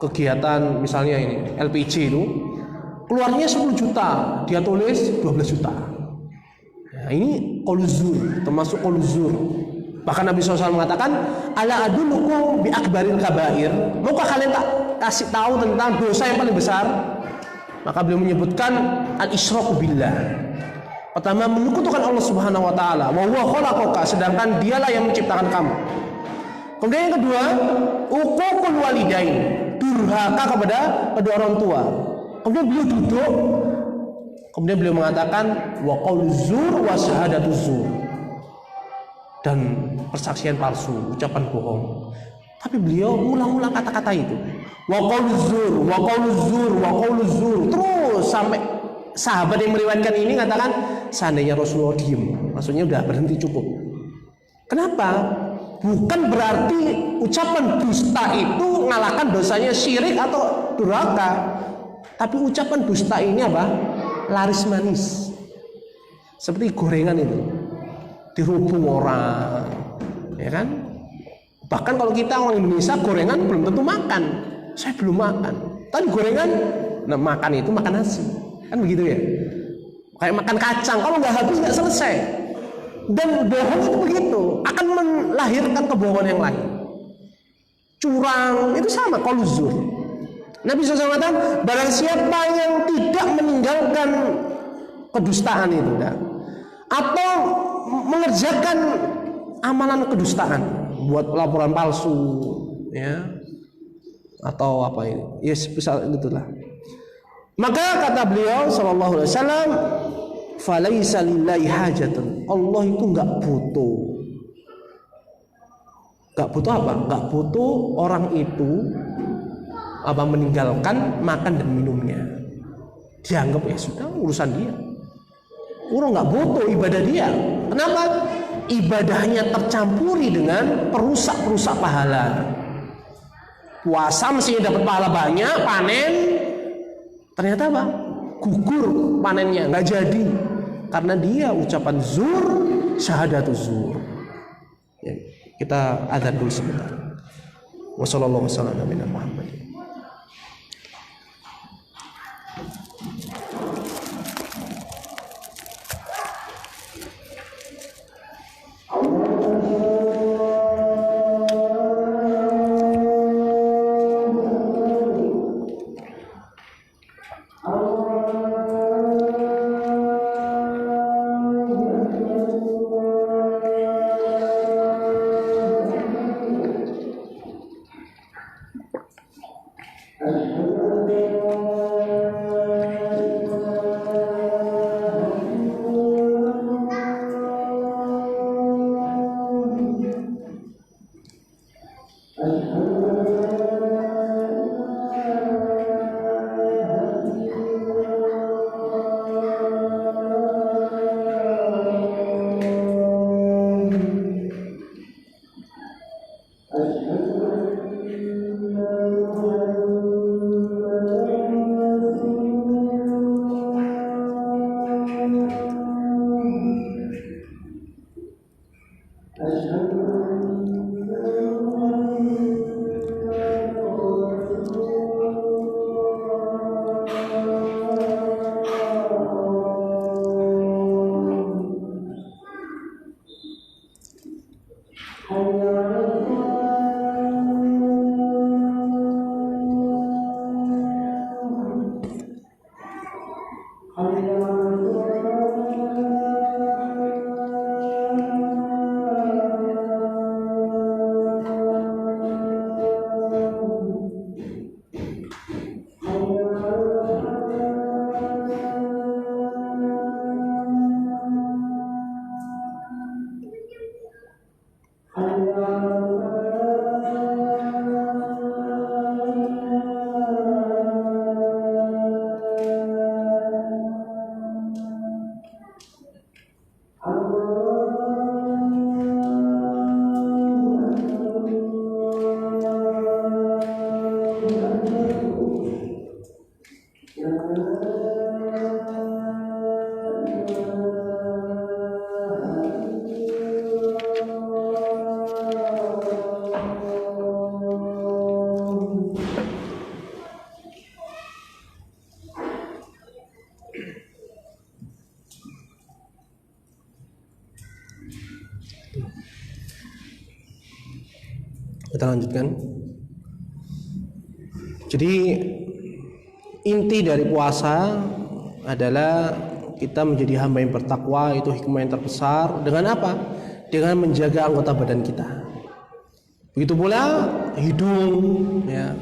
kegiatan misalnya ini LPG itu keluarnya 10 juta, dia tulis 12 juta. Nah, ini qauluz zur, termasuk qauluz zur. Bahkan Nabi SAW mengatakan, ala adullukum bi akbaril kabair. Maukah kalian tak kasih tahu tentang dosa yang paling besar? Maka beliau menyebutkan al-isyraku billah. Pertama, menyekutukan Allah Subhanahu wa taala, wa huwa khalaqaka, sedangkan dialah yang menciptakan kamu. Kemudian yang kedua, uququl walidain, durhaka kepada kedua orang tua. Kemudian beliau duduk, kemudian beliau mengatakan wa qauluz zur wa syahadatuz zur, dan persaksian palsu, ucapan bohong. Tapi beliau ulang-ulang kata-kata itu. Wa qauluz zur, wa qauluz zur, wa qauluz zur, terus sampai sahabat yang meriwayatkan ini katakan seandainya Rasulullah diem, maksudnya udah berhenti, cukup. Kenapa? Bukan berarti ucapan dusta itu mengalahkan dosanya syirik atau durhaka, tapi ucapan dusta ini apa? Laris manis. Seperti gorengan itu dirubung orang, ya kan? Bahkan kalau kita orang Indonesia, gorengan belum tentu makan. Saya belum makan, tapi gorengan, nah makan itu makan nasi, kan begitu ya? Kayak makan kacang, kalau nggak habis nggak selesai. Dan bohong itu begitu, akan melahirkan kebohongan yang lain. Curang itu sama, qauluz zur. Nabi SAW mengatakan, barang siapa yang tidak meninggalkan kedustaan itu, atau mengerjakan amalan kedustaan, buat laporan palsu, ya, atau apa ini, ya sebesar itulah. Maka kata beliau sallallahu alaihi wasallam, falaisa lillahi hajatun, Allah itu nggak butuh. Nggak butuh apa? Nggak butuh orang itu apa meninggalkan makan dan minumnya. Dianggap ya sudah urusan dia. Orang nggak butuh ibadah dia. Kenapa? Ibadahnya tercampuri dengan perusak-perusak pahala. Puasa mestinya dapat pahala banyak, panen ternyata apa? Gugur panennya, nggak jadi karena dia ucapan zur, syahadatuz zur. Ya, kita adzan dulu sebentar. Wassallallahu wasallam ala nabiyina Muhammad. Kita lanjutkan. Jadi inti dari puasa adalah kita menjadi hamba yang bertakwa. Itu hikmah yang terbesar. Dengan apa? Dengan menjaga anggota badan kita. Begitu pula hidung, ya.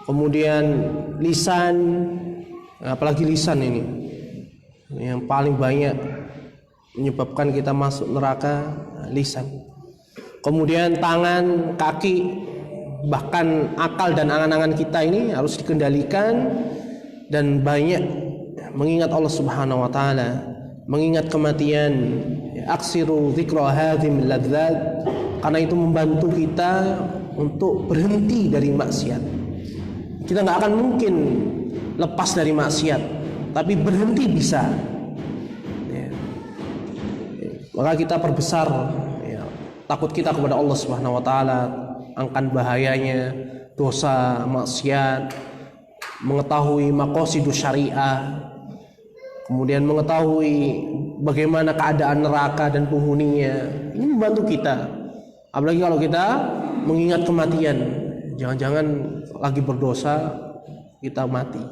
Kemudian lisan, apalagi lisan ini yang paling banyak menyebabkan kita masuk neraka, lisan. Kemudian tangan, kaki, bahkan akal dan angan-angan kita ini harus dikendalikan dan banyak mengingat Allah Subhanahu wa taala, mengingat kematian. Aksiru dzikra hadhimil ladzat, karena itu membantu kita untuk berhenti dari maksiat. Kita nggak akan mungkin lepas dari maksiat, tapi berhenti bisa. Ya. Maka kita perbesar ya, takut kita kepada Allah Subhanahu wa taala, angkat bahayanya dosa maksiat, mengetahui maqasidus syariah, kemudian mengetahui bagaimana keadaan neraka dan penghuninya. Ini membantu kita. Apalagi kalau kita mengingat kematian, jangan-jangan lagi berdosa kita mati.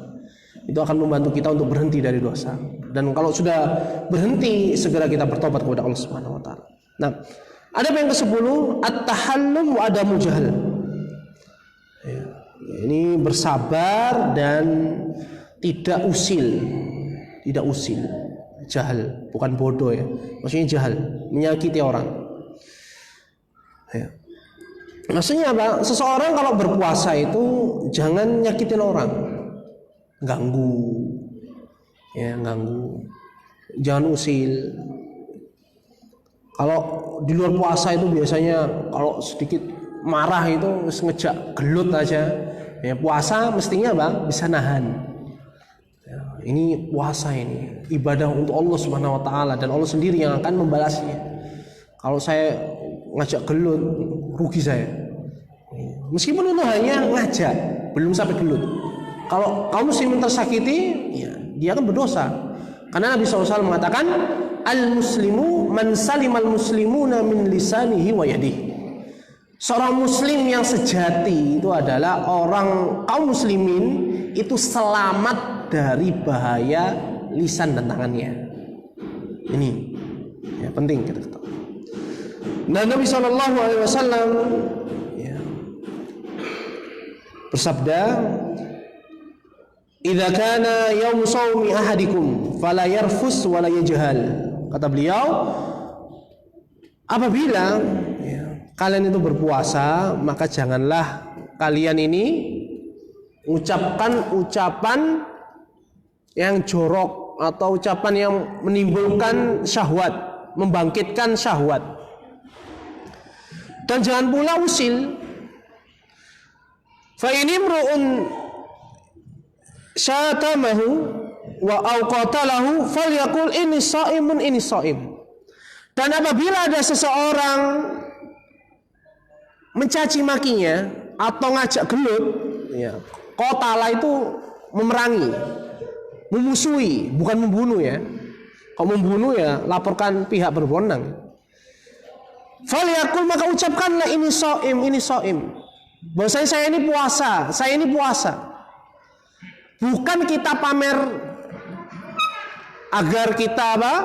Itu akan membantu kita untuk berhenti dari dosa. Dan kalau sudah berhenti, segera kita bertobat kepada Allah Subhanahu wa taala. Nah, ada yang ke-10, at-tahallum wa adamu jahl. Ya, ini bersabar dan tidak usil. Tidak usil. Jahal, bukan bodoh ya. Maksudnya jahal, menyakiti orang. Ya. Maksudnya apa? Seseorang kalau berpuasa itu jangan nyakitin orang, ganggu, ya ganggu, jangan usil. Kalau di luar puasa itu biasanya kalau sedikit marah itu ngejak gelut aja. Ya, puasa mestinya apa? Bisa nahan. Ya, ini puasa, ini ibadah untuk Allah Subhanahu wa taala, dan Allah sendiri yang akan membalasnya. Kalau saya ngajak gelut, rugi saya. Meskipun itu hanya ngajak, belum sampai gelut. Kalau kaum muslimin tersakiti, ya, dia akan berdosa. Karena Nabi SAW mengatakan, al-muslimu man salimal muslimuna min lisanihi wa yadihi. Seorang muslim yang sejati itu adalah orang kaum muslimin itu selamat dari bahaya lisan dan tangannya. Ini ya, penting kita ketahui. Dan Nabi SAW ya, bersabda, "Idza kana yaum shaumi ahadikum fala yarfus wala yajhal." Kata beliau, apabila ya, kalian itu berpuasa, maka janganlah kalian ini ucapkan ucapan yang jorok atau ucapan yang menimbulkan syahwat, membangkitkan syahwat. Dan jangan pula usil. Fa in imru'un syatamahu wa auqatalahu falyaqul inni shaimun inni shaim. Dan apabila ada seseorang mencaci makinya atau ngajak gelut, ya, qatala itu memerangi, memusuhi, bukan membunuh ya. Kalau membunuh ya laporkan pihak berwenang. Falyaqul, maka ucapkanlah ini shaim, ini shaim. Bahwasanya saya ini puasa, saya ini puasa. Bukan kita pamer agar kita apa?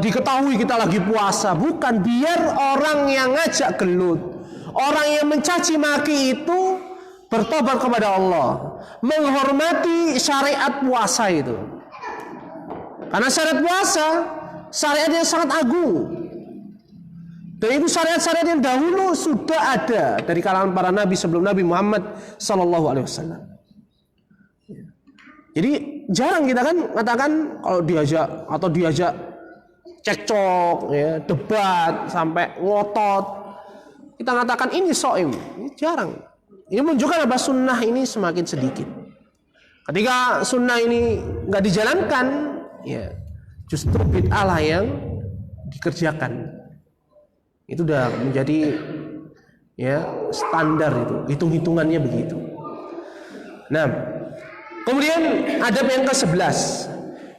Diketahui kita lagi puasa, bukan, biar orang yang ngajak gelut, orang yang mencaci maki itu bertobat kepada Allah, menghormati syariat puasa itu. Karena syariat puasa syariat yang sangat agung. Dan itu syariat-syariat yang dahulu sudah ada dari kalangan para nabi sebelum Nabi Muhammad SAW. Jadi jarang kita kan katakan kalau diajak cekcok, ya, debat sampai ngotot, kita katakan ini shaim. Ini jarang. Ini menunjukkan apa? Sunnah ini semakin sedikit. Ketika sunnah ini nggak dijalankan, ya justru bid'ah lah yang dikerjakan. Itu udah menjadi ya standar, itu hitung-hitungannya begitu. Nah, kemudian adab yang ke-11,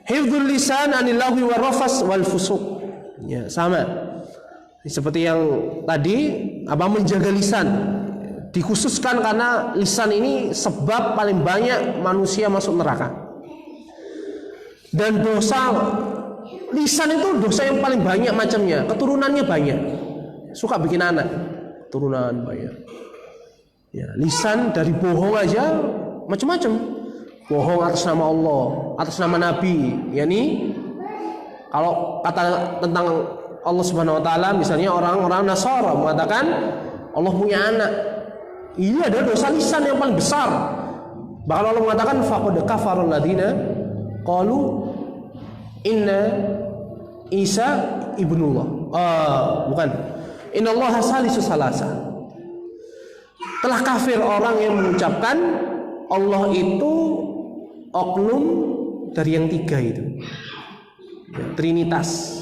hifdzul lisan anil lahwi war rafas wal fusuq. Ya, sama seperti yang tadi, apa, menjaga lisan dikhususkan karena lisan ini sebab paling banyak manusia masuk neraka. Dan dosa lisan itu dosa yang paling banyak macamnya, keturunannya banyak. Suka bikin anak, keturunan banyak. Ya, lisan dari bohong aja macam-macam. Bohong atas nama Allah, atas nama Nabi. Yani kalau kata tentang Allah Subhanahu wa taala, misalnya orang-orang Nasara mengatakan Allah punya anak. Ini adalah dosa lisan yang paling besar. Bahkan Allah mengatakan faqad kafarul ladina qalu inna Isa ibnullah. Bukan. Innallaha salisu salasa. Telah kafir orang yang mengucapkan Allah itu oknum dari yang tiga itu. Trinitas.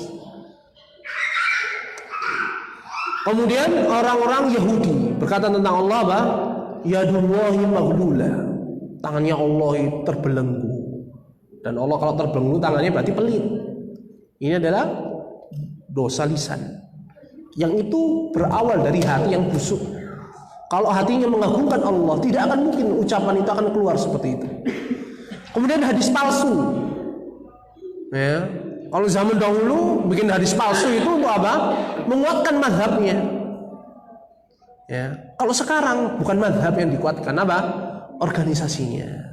Kemudian orang-orang Yahudi berkata tentang Allah apa? Yadullahi maghlula. Tangannya Allah itu terbelenggu. Dan Allah kalau terbelenggu tangannya berarti pelit. Ini adalah dosa lisan. Yang itu berawal dari hati yang busuk. Kalau hatinya mengagungkan Allah, tidak akan mungkin ucapan itu akan keluar seperti itu. Kemudian hadis palsu. Ya. Kalau zaman dahulu bikin hadis palsu itu untuk apa? Menguatkan mazhabnya. Ya. Kalau sekarang bukan mazhab yang dikuatkan, apa? Organisasinya.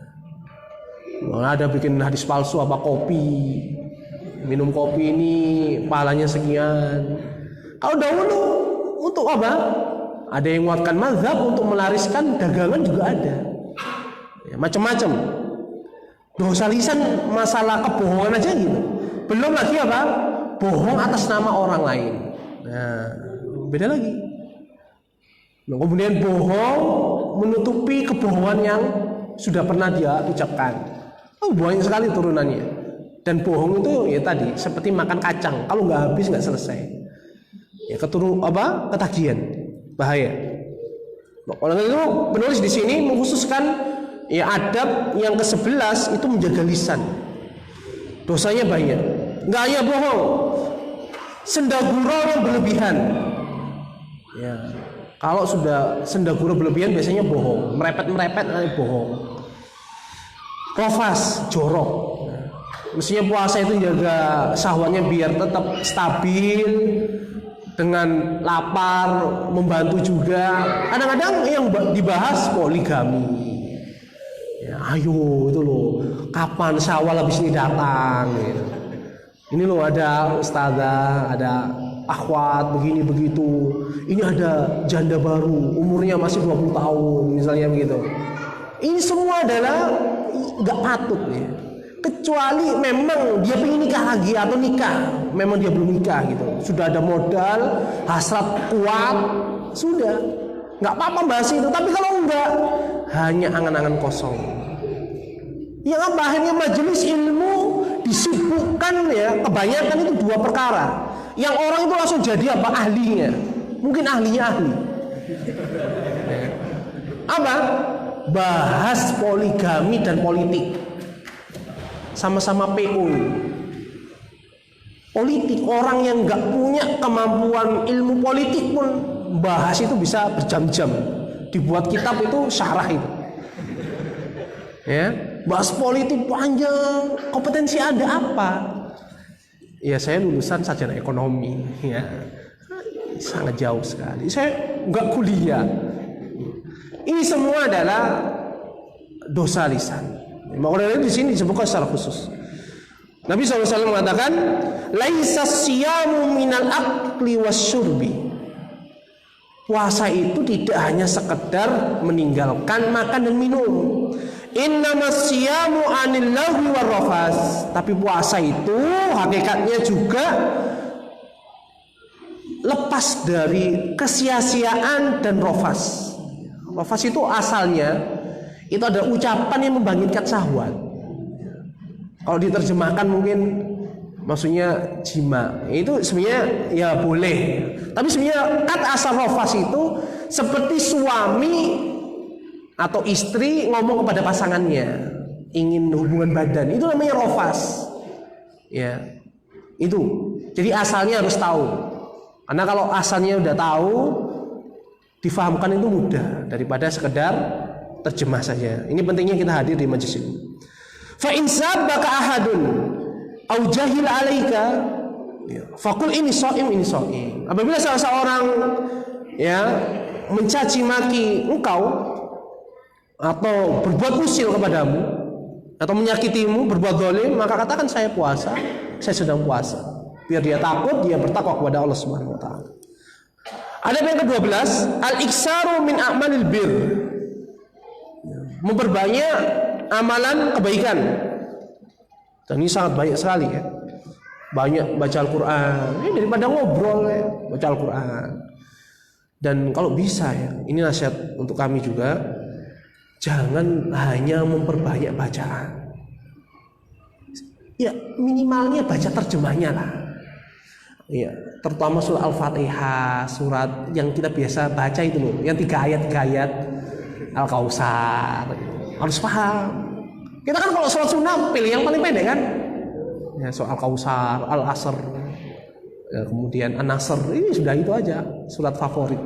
Ada bikin hadis palsu apa kopi. Minum kopi ini pahalanya sekian. Kalau dahulu untuk apa? Ada yang menguatkan mazhab untuk melariskan dagangan juga ada. Ya, macam-macam. Dosa lisan masalah kebohongan aja gitu. Belum lagi apa? Bohong atas nama orang lain. Nah, beda lagi. Nah, kemudian bohong menutupi kebohongan yang sudah pernah dia ucapkan. Banyak sekali turunannya. Dan bohong itu ya tadi seperti makan kacang. Kalau nggak habis nggak selesai. Ya ketagihan, bahaya. Oleh itu penulis di sini mengkhususkan ya adab yang ke-11 itu menjaga lisan. Dosanya banyak. Nggak hanya bohong, sendagurau yang berlebihan. Ya, kalau sudah sendagurau berlebihan biasanya bohong, merepet bohong. Rofas, jorok. Mestinya puasa itu jaga syahwatnya biar tetap stabil, dengan lapar, membantu juga. Kadang-kadang yang dibahas poligami. Ya, ayo itu loh, kapan Syawal habis ini datang gitu. Ini loh ada ustazah, ada akhwat begini begitu. Ini ada janda baru, umurnya masih 20 tahun misalnya begitu. Ini semua adalah nggak patut ya. Kecuali memang dia pengen nikah lagi atau nikah, memang dia belum nikah gitu. Sudah ada modal, hasrat kuat, sudah. Nggak apa-apa bahas itu. Tapi kalau enggak, hanya angan-angan kosong. Yang apa? Akhirnya majelis ilmu disibukkan ya. Kebanyakan itu dua perkara. Yang orang itu langsung jadi apa? Ahlinya. Mungkin ahlinya ahli. Apa? Bahas poligami dan politik. Sama-sama PO. Politik, orang yang nggak punya kemampuan ilmu politik pun bahas itu bisa berjam-jam. Dibuat kitab itu syarah itu. Ya, bahas politik panjang, kompetensi ada apa? Ya saya lulusan sarjana ekonomi, ya sangat jauh sekali. Saya nggak kuliah. Ini semua adalah dosa lisan. Makanya di sini disebutkan secara khusus. Nabi SAW mengatakan, "Laisa siyamu minal akli wasyurbi." Puasa itu tidak hanya sekedar meninggalkan makan dan minum. Innamas siyamu anil lahwi warrafas. Tapi puasa itu hakikatnya juga lepas dari kesia-siaan dan rafas. Rafas itu asalnya itu adalah ucapan yang membangkitkan syahwat. Kalau diterjemahkan mungkin maksudnya jima. Itu sebenarnya ya boleh. Tapi sebenarnya kata asal rafas itu seperti suami atau istri ngomong kepada pasangannya ingin hubungan badan, itu namanya rafas. Ya. Itu. Jadi asalnya harus tahu. Karena kalau asalnya udah tahu, difahamkan itu mudah daripada sekedar terjemah saja. Ini pentingnya kita hadir di majelis ini. Fa in sabbaka ahadun au jahil alaika faqul ini shaim ini shaim. Apabila salah seorang ya mencaci maki engkau atau berbuat usil kepadamu atau menyakitimu, berbuat zalim, maka katakan saya puasa, saya sedang puasa. Biar dia takut, dia bertakwa kepada Allah Subhanahu wa taala. Ada yang ke-12, al-iksaru min a'malil bir. Memperbanyak amalan kebaikan. Dan ini sangat banyak sekali ya. Banyak baca Al-Qur'an. Ini daripada ngobrol ya, baca Al-Qur'an. Dan kalau bisa ya, ini nasihat untuk kami juga, jangan hanya memperbanyak bacaan. Ya, minimalnya baca terjemahnya lah. Ya, terutama surat Al-Fatihah, surat yang kita biasa baca itu loh, yang 3 ayat Al-Kautsar. Harus paham. Kita kan kalau sholat sunnah pilih yang paling pendek kan? Ya, soal Al-Kautsar, Al-Asr, ya, kemudian An-Nasr, ini sudah itu aja surat favorit.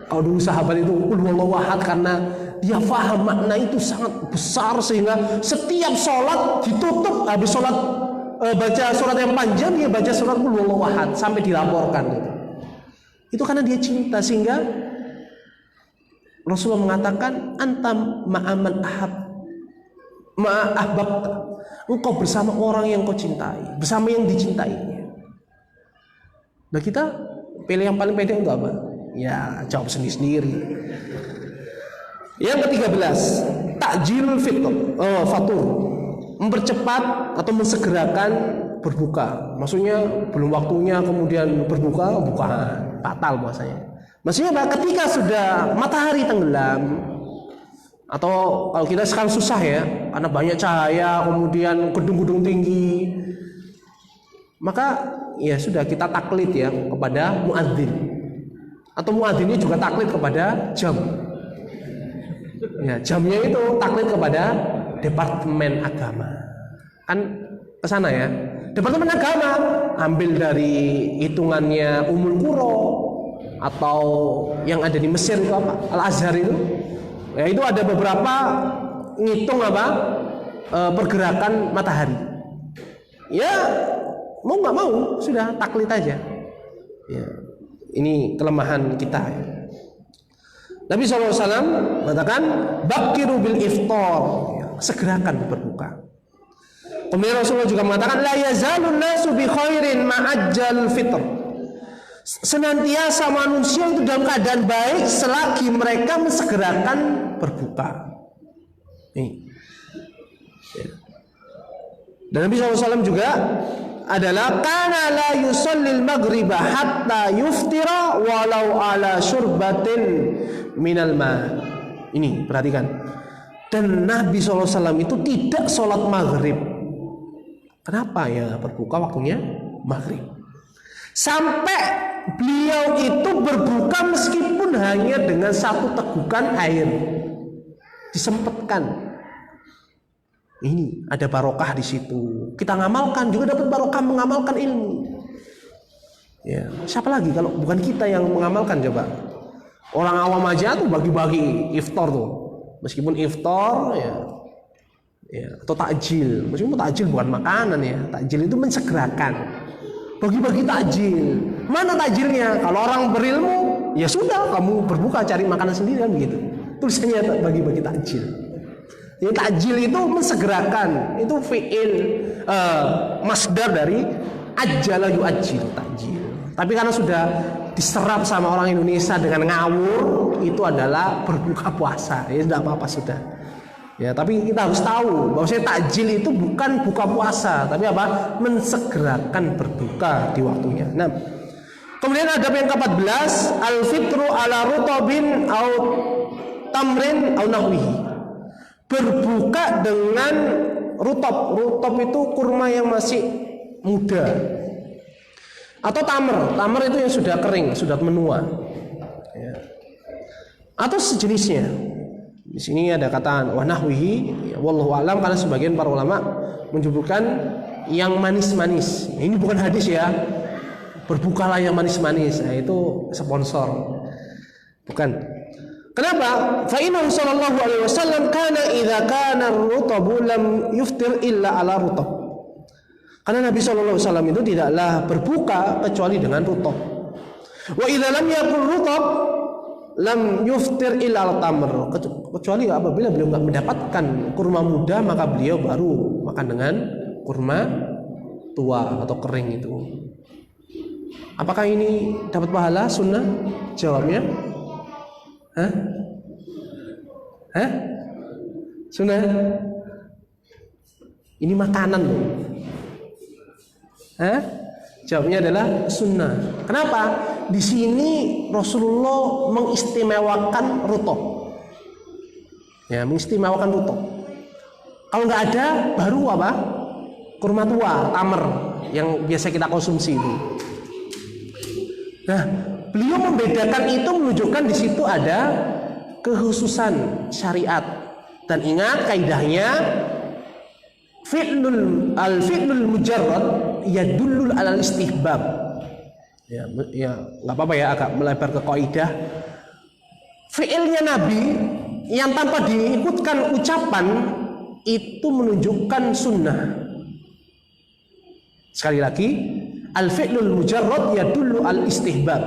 Kalau dulu sahabat itu qul huwallahu ahad karena dia paham makna itu sangat besar sehingga setiap sholat ditutup habis sholat baca surat yang panjang, dia baca surat qul huwallahu ahad sampai dilaporkan gitu. Itu karena dia cinta, sehingga Rasulullah mengatakan antam ma'aman ahbabta, engkau bersama orang yang kau cintai, bersama yang dicintainya. Nah, kita pilih yang paling pendek untuk apa? Ya, jawab sendiri-sendiri. Yang ke-13, takjil fatur, mempercepat atau mensegerakan berbuka. Maksudnya belum waktunya kemudian berbuka, bukan, batal puasanya. Maksudnya ketika sudah matahari tenggelam, atau kalau kita sekarang susah ya, karena banyak cahaya, kemudian gedung-gedung tinggi, maka ya sudah kita taklid ya kepada muadzin, atau muadzinnya juga taklid kepada jam. Ya, jamnya itu taklid kepada Departemen Agama. Kan ke sana ya. Departemen Agama ambil dari hitungannya Ummul Qura atau yang ada di Mesir itu apa? Al-Azhar itu. Ya, itu ada beberapa ngitung apa? Pergerakan matahari. Ya, mau nggak mau sudah taklid aja. Ya, ini kelemahan kita ya. Nabi SAW mengatakan bakiru bil iftar, segerakan berbuka. Kemudian Rasulullah juga mengatakan la yazalun nasu bi khairin ma'ajjal fitr, senantiasa manusia itu dalam keadaan baik selagi mereka mensegerakan berbuka. Nih. Dan Nabi SAW juga adalah kana la yusallil maghriba hatta yuftira walau ala syurbatin minal ma. Ini perhatikan. Dan Nabi SAW itu tidak sholat maghrib. Kenapa ya? Berbuka waktunya maghrib. Sampai beliau itu berbuka meskipun hanya dengan 1 tegukan air, disempatkan. Ini ada barokah di situ. Kita ngamalkan juga dapat barokah mengamalkan ilmu. Ya, siapa lagi kalau bukan kita yang mengamalkan coba? Orang awam aja tuh bagi-bagi iftar tuh. Meskipun iftar ya atau takjil. Meskipun takjil bukan makanan ya. Takjil itu mensegerakan. Bagi-bagi takjil. Mana takjilnya? Kalau orang berilmu, ya sudah kamu berbuka cari makanan sendiri kan begitu. Tulisannya bagi-bagi takjil. Jadi takjil itu mensegerakan, itu fi'il masdar dari ajjala yu'ajjil, takjil. Tapi karena sudah diserap sama orang Indonesia dengan ngawur, itu adalah berbuka puasa. Ya tidak apa-apa sudah. Ya, tapi kita harus tahu bahwasanya takjil itu bukan buka puasa, tapi apa? Mensegerakan berbuka di waktunya. Nah, kemudian ada yang ke-14, al-fitru ala rutabin au tamrin au nahwihi. Berbuka dengan rutab. Rutab itu kurma yang masih muda. Atau tamer itu yang sudah kering, sudah menua. Ya. Atau sejenisnya. Di sini ada kata wa nahwihi, ya, wallahu alam, karena sebagian para ulama menyebutkan yang manis-manis. Ini bukan hadis ya. Berbukalah yang manis-manis. Nah, itu sponsor. Bukan. Kenapa? Fa innahu sallallahu alaihi wasallam kana idza kana ar-rutabu lam yuftir illa ala rutab. Karena Nabi sallallahu alaihi wasallam itu tidaklah berbuka kecuali dengan rutab. Wa idza lam yakul rutab lam yuftir illa ala tamr. Kecuali apabila beliau enggak mendapatkan kurma muda, maka beliau baru makan dengan kurma tua atau kering itu. Apakah ini dapat pahala sunnah? Jawabnya Hah? Sunnah? Ini makanan loh. Jawabnya adalah sunnah. Kenapa? Di sini Rasulullah mengistimewakan rutab. Ya, mengistimewakan rutab. Kalau nggak ada, baru apa? Kurma tua, tamer yang biasa kita konsumsi itu. Nah, beliau membedakan itu menunjukkan di situ ada kekhususan syariat. Dan ingat kaidahnya fi'lul mujarrad yadullul alal istihbab. Ya nggak apa-apa ya, agak melebar ke kaidah. Fi'ilnya Nabi yang tanpa diikutkan ucapan itu menunjukkan sunnah. Sekali lagi, al-fi'lul mujarrad yadullu al istihbab.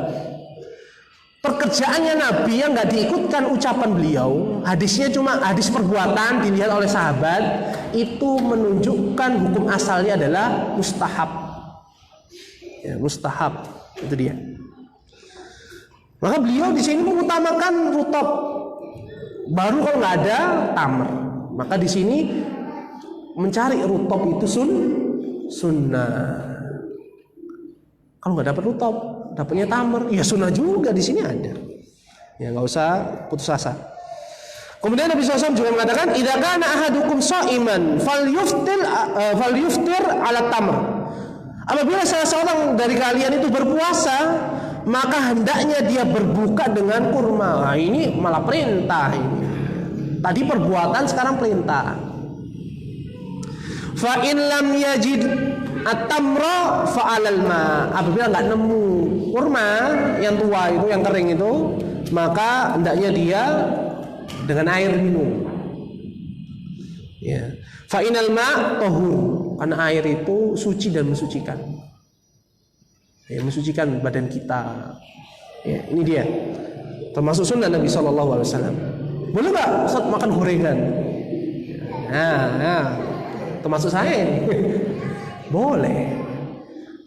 Pekerjaannya Nabi yang nggak diikutkan ucapan beliau, hadisnya cuma hadis perbuatan dilihat oleh sahabat, itu menunjukkan hukum asalnya adalah mustahab. Ya, mustahab itu dia. Maka beliau di sini mengutamakan rutab. Baru kalau nggak ada tamr, maka di sini mencari rutab itu sunnah. Kalau nggak dapat rutab, dapatnya tamr, ya sunnah juga di sini ada. Ya nggak usah putus asa. Kemudian Nabi SAW juga mengatakan, "Idza kana ahadukum sha'iman falyuftir ala tamr." Apabila salah seorang dari kalian itu berpuasa, maka hendaknya dia berbuka dengan kurma. Nah, ini malah perintah ini. Tadi perbuatan, sekarang perintah. Fa in lam yajid at-tamra fa'alal ma. Apabila enggak nemu kurma yang tua itu, yang kering itu, maka hendaknya dia dengan air minum. Ya. Fa inal ma tahur. Karena air itu suci dan mensucikan. Ya, mensucikan badan kita. Ya, ini dia. Termasuk sunnah Nabi SAW. Boleh nggak Ustaz makan gorengan? Nah, termasuk saya ini. Boleh.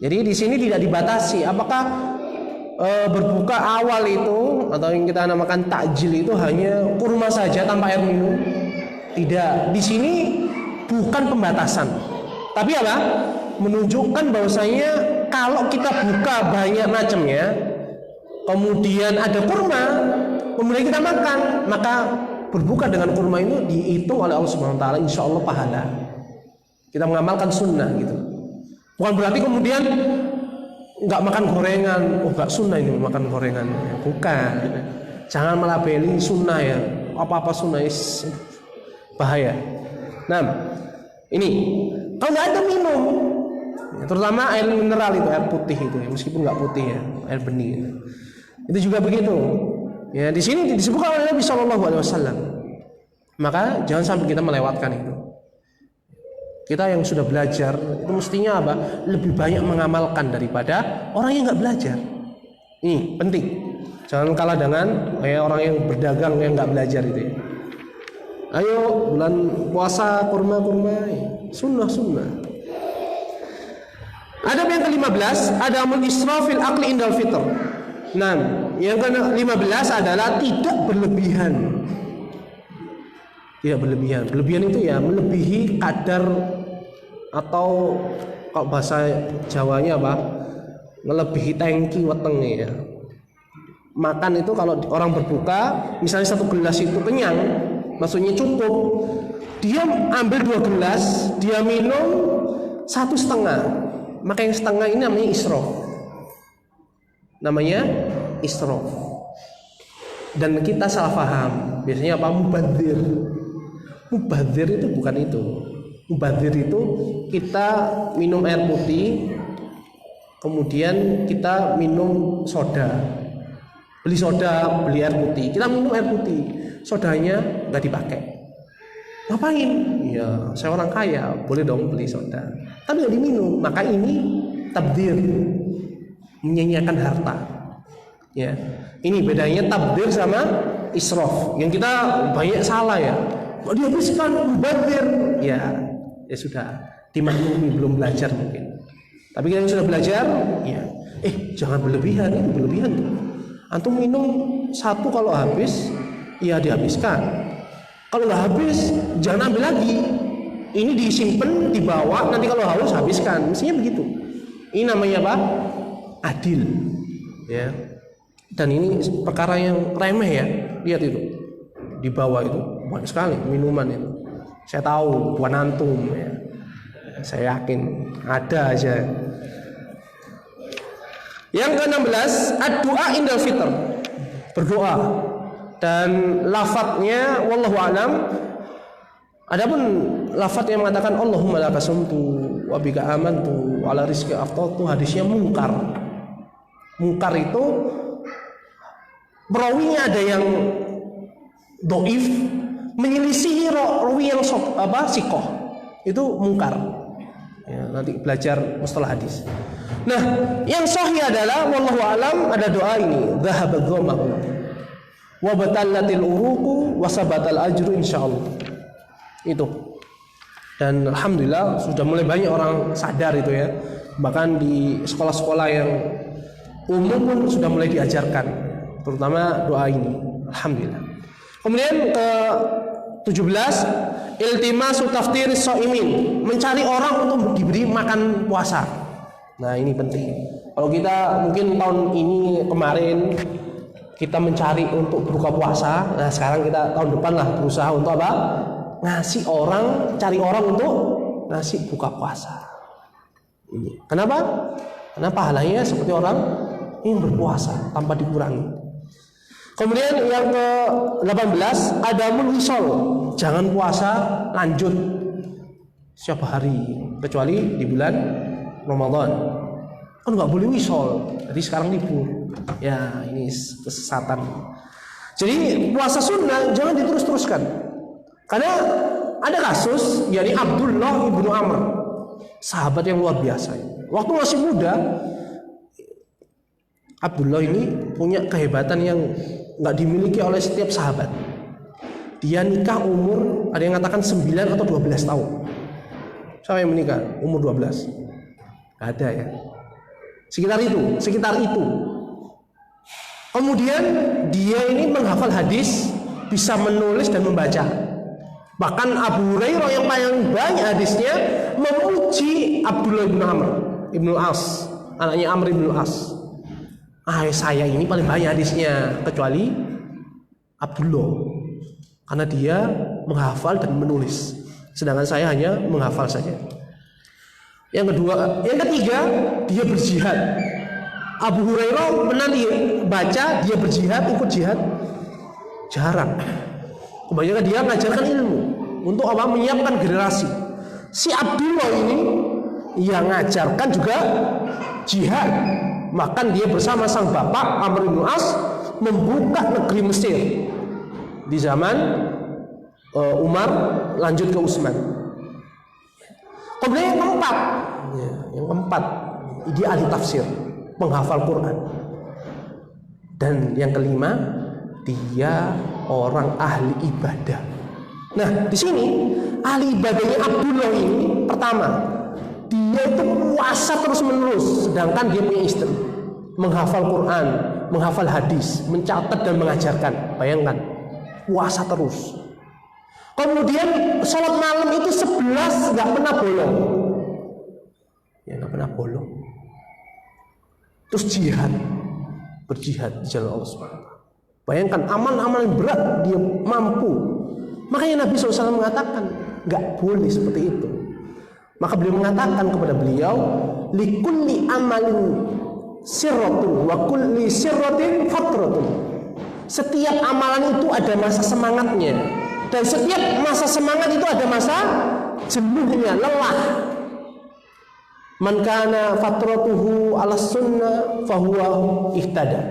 Jadi di sini tidak dibatasi. Apakah berbuka awal itu atau yang kita namakan takjil itu hanya kurma saja tanpa air minum? Tidak. Di sini bukan pembatasan. Tapi apa? Menunjukkan bahwasanya kalau kita buka banyak macamnya, kemudian ada kurma, kemudian kita makan, maka berbuka dengan kurma itu dihitung oleh Allah Subhanahu wa taala, insyaallah pahala. Kita mengamalkan sunnah gitu. Bukan berarti kemudian enggak makan gorengan, oh enggak sunnah ini makan gorengan. Bukan. Jangan melabeli sunnah ya. Apa-apa sunnah bahaya. Nah, ini kalau nggak ada minum, ya, terutama air mineral itu, air putih itu, ya, meskipun nggak putih ya, air bening itu juga begitu. Ya di sini disebutkan oleh Nabi SAW. Maka jangan sampai kita melewatkan itu. Kita yang sudah belajar itu mestinya apa? Lebih banyak mengamalkan daripada orang yang nggak belajar. Ini penting. Jangan kalah dengan orang yang berdagang yang nggak belajar itu. Ya. Ayo bulan puasa kurma sunnah. Adab yang ke-15, adamul israfil aqli indal fitr. Nah, yang ke-15 adalah tidak berlebihan. Tidak berlebihan. Berlebihan itu ya melebihi kadar, atau kalau bahasa Jawanya apa? Melebihi tangki wetenge ya. Makan itu kalau orang berbuka, misalnya satu gelas itu kenyang, maksudnya cukup, dia ambil 2 gelas, dia minum 1,5, maka yang setengah ini namanya israf. Namanya israf. Dan kita salah paham. Biasanya apa? Mubadzir. Mubadzir itu bukan itu. Mubadzir itu kita minum air putih, kemudian kita minum soda. Beli soda, beli air putih. Kita minum air putih, sodanya nggak dipakai. Ngapain? Ya, saya orang kaya, boleh dong beli soda. Tapi nggak diminum. Maka ini tabdir, menyanyiakan harta. Ya, ini bedanya tabdir sama israf. Yang kita banyak salah ya. Kok dihabiskan mubadzir? Ya sudah, dimaklumi, belum belajar mungkin. Tapi kita yang sudah belajar, ya, jangan berlebihan, itu berlebihan tuh. Antum minum satu, kalau habis, ya dihabiskan. Kalau nggak habis, jangan ambil lagi. Ini disimpan, dibawa, nanti kalau haus habiskan. Mestinya begitu. Ini namanya apa? Adil. Ya. Dan ini perkara yang remeh ya. Lihat itu, di bawah itu banyak sekali minuman itu. Saya tahu, bukan antum ya. Saya yakin ada aja. Yang ke-16, ad-du'a indal fitr. Berdoa. Dan lafadznya wallahu alam. Adapun lafadz yang mengatakan Allahumma laka sumtu wa bika amantu wa ala rizqi aftaltu, hadisnya mungkar. Mungkar itu perawinya ada yang dhaif, menyelisihi rawi yang sikoh. Itu mungkar. Ya, nanti belajar mustalah hadis. Nah, yang sahih adalah wallahu alam, ada doa ini, dhahabadz dhama'u wa batallatil uruqu wa sabatal ajru insyaallah. Itu. Dan alhamdulillah sudah mulai banyak orang sadar itu ya. Bahkan di sekolah-sekolah yang umum pun sudah mulai diajarkan, terutama doa ini. Alhamdulillah. Kemudian ke-17, iltimasu taftiris shaimin, mencari orang untuk diberi makan puasa. Nah, ini penting. Kalau kita mungkin tahun ini kemarin kita mencari untuk berbuka puasa, nah sekarang kita tahun depan lah berusaha untuk apa? Ngasih orang, cari orang untuk ngasih buka puasa. Kenapa? Karena pahalanya seperti orang yang berpuasa tanpa dikurangi. Kemudian yang ke-18, adamul wisol, jangan puasa lanjut setiap hari kecuali di bulan Ramadan. Kan nggak boleh wisol, jadi sekarang libur. Ya, ini kesesatan. Jadi puasa sunnah jangan diterus-teruskan. Karena ada kasus, yakni Abdullah ibnu Amr, sahabat yang luar biasa. Waktu masih muda, Abdullah ini punya kehebatan yang nggak dimiliki oleh setiap sahabat. Dia nikah umur, ada yang mengatakan 9 atau 12 tahun. Siapa yang menikah umur 12? Gak ada ya. Sekitar itu. Kemudian dia ini menghafal hadis, bisa menulis dan membaca. Bahkan Abu Hurairah yang paling banyak hadisnya memuji Abdullah bin Amr ibnu As, anaknya Amr ibnu As. Saya ini paling banyak hadisnya kecuali Abdullah, karena dia menghafal dan menulis, sedangkan saya hanya menghafal saja. Yang ketiga, dia berjihad. Abu Hurairah pernah baca dia berjihad, ikut jihad jarang. Kebanyakan dia mengajarkan ilmu untuk apa? Menyiapkan generasi. Si Abdullah ini yang mengajarkan juga jihad. Bahkan dia bersama sang bapak Amr bin As membuka negeri Mesir di zaman Umar, lanjut ke Utsman. Kemudian yang keempat, dia ahli tafsir, penghafal Quran. Dan yang kelima, dia orang ahli ibadah. Nah, di sini ahli ibadahnya Abdullah ini, pertama, dia itu puasa terus-menerus, sedangkan dia punya istri, menghafal Quran, menghafal hadis, mencatat dan mengajarkan. Bayangkan, puasa terus. Kemudian sholat malam itu 11 nggak pernah bolong. Ya, nggak pernah bolong. Terus jihad, berjihad di jalan Allah SWT. Bayangkan amal-amal yang berat dia mampu. Makanya Nabi SAW mengatakan nggak boleh seperti itu. Maka beliau mengatakan kepada beliau, likulli amalin sirratun wa kulli sirratin fatratun. Setiap amalan itu ada masa semangatnya, dan setiap masa semangat itu ada masa jenuhnya, lelah. Man kana fatratuhu ala sunnah fahuwa ihtada.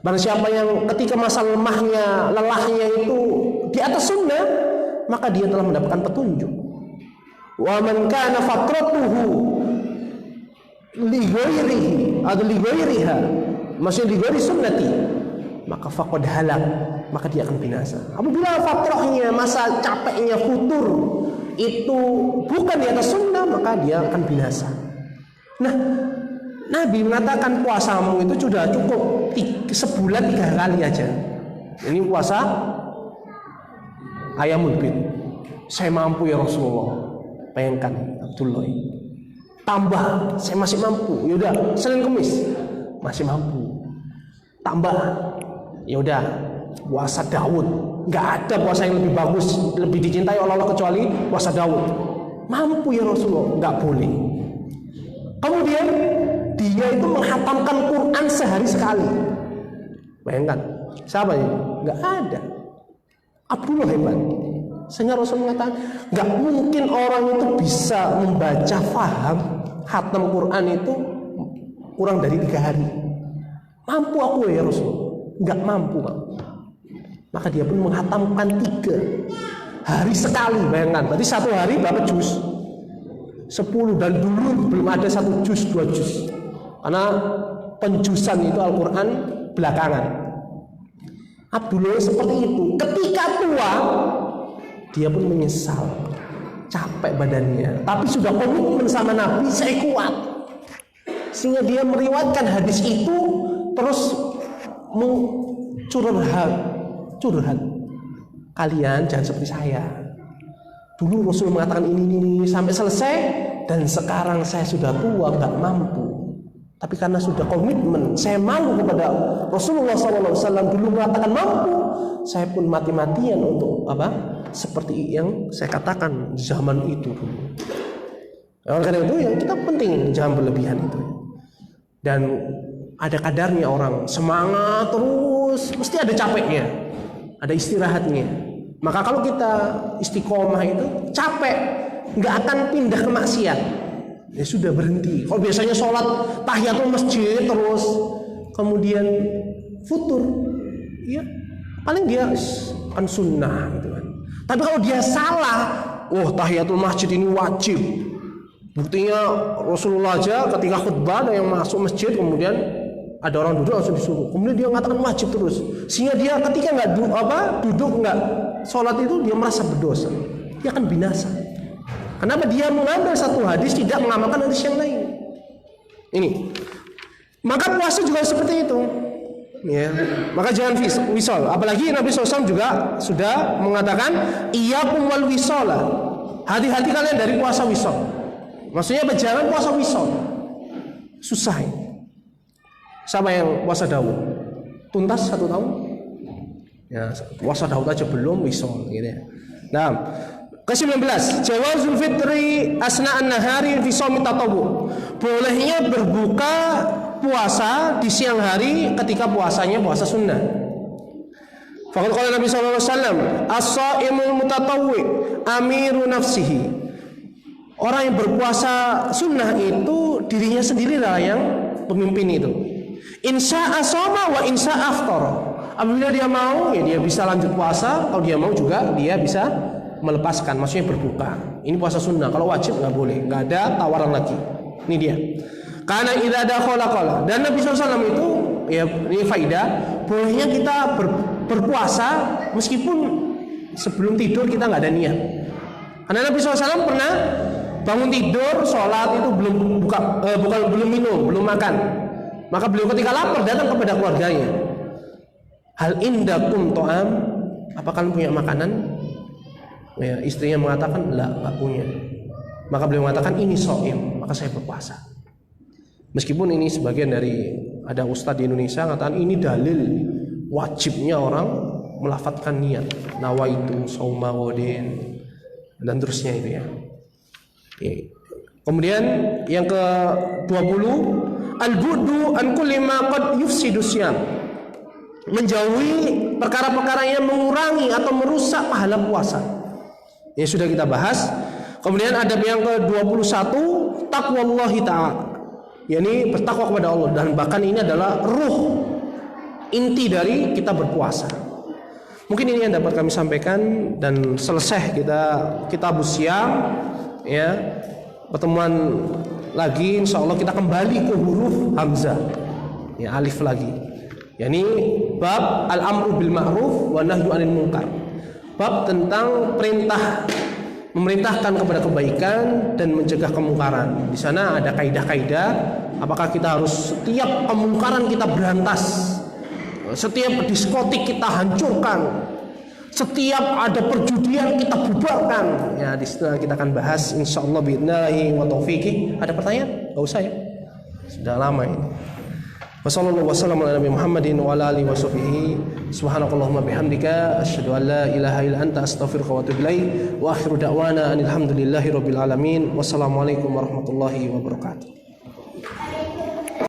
Barang siapa yang ketika masa lemahnya, lelahnya itu di atas sunnah, maka dia telah mendapatkan petunjuk. Wa man kana fatratuhu li ghairihi atau li ghairiha, maksudnya li ghairi sunnati, maka faqad halak, maka dia akan binasa. Apabila fatrahnya, masa capeknya, futur itu bukan di atas sunnah, maka dia akan binasa. Nah, Nabi mengatakan puasamu itu sudah cukup sebulan 3 kali aja. Ini puasa ayamul bid. Saya mampu ya Rasulullah. Bayangkan Abdullah. Tambah, saya masih mampu. Yaudah, Senin Kemis masih mampu. Tambah, yaudah, puasa Daud. Gak ada puasa yang lebih bagus, lebih dicintai oleh Allah kecuali puasa Daud. Mampu ya Rasulullah, gak boleh. Kemudian dia itu menghatamkan Quran sehari sekali. Bayangkan, siapa ya? Gak ada. Abdullah hebat. Sehingga Rasul mengatakan, gak mungkin orang itu bisa membaca faham khatam Quran itu kurang dari 3 hari. Mampu aku ya Rasul? Gak mampu, Pak. Maka dia pun menghatamkan 3 hari sekali. Bayangkan, berarti 1 hari berapa juz? 10, dan dulu belum ada 1 juz, 2 juz. Karena penjusan itu Al-Quran belakangan. Abdullah seperti itu. Ketika tua, dia pun menyesal, capek badannya, tapi sudah komitmen sama Nabi, saya kuat. Sehingga dia meriwayatkan hadis itu terus curhat. Kalian jangan seperti saya. Dulu Rasul mengatakan ini sampai selesai, dan sekarang saya sudah tua, nggak mampu. Tapi karena sudah komitmen, saya malu kepada Rasulullah SAW dulu mengatakan mampu, saya pun mati-matian untuk apa? Seperti yang saya katakan zaman itu dulu. Oleh karena itu yang kita penting jangan berlebihan itu. Dan ada kadarnya orang semangat terus, mesti ada capeknya, ada istirahatnya. Maka kalau kita istiqomah itu capek, nggak akan pindah ke maksiat. Ya sudah berhenti. Kalau biasanya sholat tahiyatul masjid terus, kemudian futur, ya paling dia kan sunnah gitu kan. Tapi kalau dia salah, tahiyatul masjid ini wajib. Buktinya Rasulullah aja ketika khutbah ada yang masuk masjid, kemudian ada orang duduk langsung disuruh. Kemudian dia mengatakan wajib terus. Sehingga dia ketika nggak duduk nggak sholat itu dia merasa berdosa. Dia akan binasa. Kenapa dia mengambil satu hadis tidak mengamalkan hadis yang lain? Ini. Maka puasa juga seperti itu. Ya, maka jangan wisol. Apalagi Nabi SAW juga sudah mengatakan iyyakum wal wisola. Hati-hati kalian dari puasa wisol. Maksudnya jangan puasa wisol. Susah ini. Sama yang puasa Daud. Tuntas 1 tahun. Ya, puasa Daud aja belum wisol gitu ya. Nah, ke-19, jawazul fitri asna'an nahari fi shaumi tatawwu. Bolehnya berbuka puasa di siang hari ketika puasanya puasa sunnah. Faqad qala Nabi sallallahu alaihi wasallam, as-shaimul mutatawwi amiru nafsihi. Orang yang berpuasa sunnah itu dirinya sendirilah yang pemimpin itu. Insya'a shoma wa insya'a aftara. Apabila dia mau, ya dia bisa lanjut puasa. Kalau dia mau juga dia bisa melepaskan, maksudnya berbuka. Ini puasa sunnah. Kalau wajib nggak boleh, nggak ada tawaran lagi. Ini dia. Karena idza dakhala qala. Dan Nabi SAW itu, ya ini faidah, bolehnya kita berpuasa meskipun sebelum tidur kita nggak ada niat. Karena Nabi SAW pernah bangun tidur, sholat itu belum belum minum, belum makan. Maka beliau ketika lapar datang kepada keluarganya. Hal indakum to'am, apa kalian punya makanan? Ya, istrinya mengatakan nggak punya. Maka beliau mengatakan ini shaim, maka saya berpuasa. Meskipun ini sebagian dari ada ustadz di Indonesia mengatakan ini dalil wajibnya orang melafadzkan niat nawaitu shauma ghadin dan terusnya itu ya. Kemudian yang ke-20 al-bu'du an kulli ma qad yufsidu syam. Menjauhi perkara-perkara yang mengurangi atau merusak pahala puasa. Yang sudah kita bahas. Kemudian adab yang ke-21 taqwallahi ta'ala, yakni bertakwa kepada Allah, dan bahkan ini adalah ruh inti dari kita berpuasa. Mungkin ini yang dapat kami sampaikan, dan selesai kita Abu Syam ya. Pertemuan lagi insyaallah kita kembali ke huruf hamzah. Ya, alif lagi. Yani bab al-amru bil ma'ruf wa nahyu 'anil munkar. Bab tentang perintah, memerintahkan kepada kebaikan dan mencegah kemungkaran. Di sana ada kaidah-kaidah, apakah kita harus setiap kemungkaran kita berantas, setiap diskotik kita hancurkan, setiap ada perjudian kita bubarkan. Ya, di sana kita akan bahas insyaallah biidznillah wa taufiqih. Ada pertanyaan? Enggak usah ya. Sudah lama ini. Wassallallahu wasallam ala nabi Muhammadin wa ala alihi washabbihi. Subhanakallahumma bihamdika asyhadu an la ilaha illa anta astaghfiruka wa atubu ilaik. Wa akhiru da'wana alhamdulillahi rabbil alamin. Wassalamualaikum warahmatullahi wabarakatuh.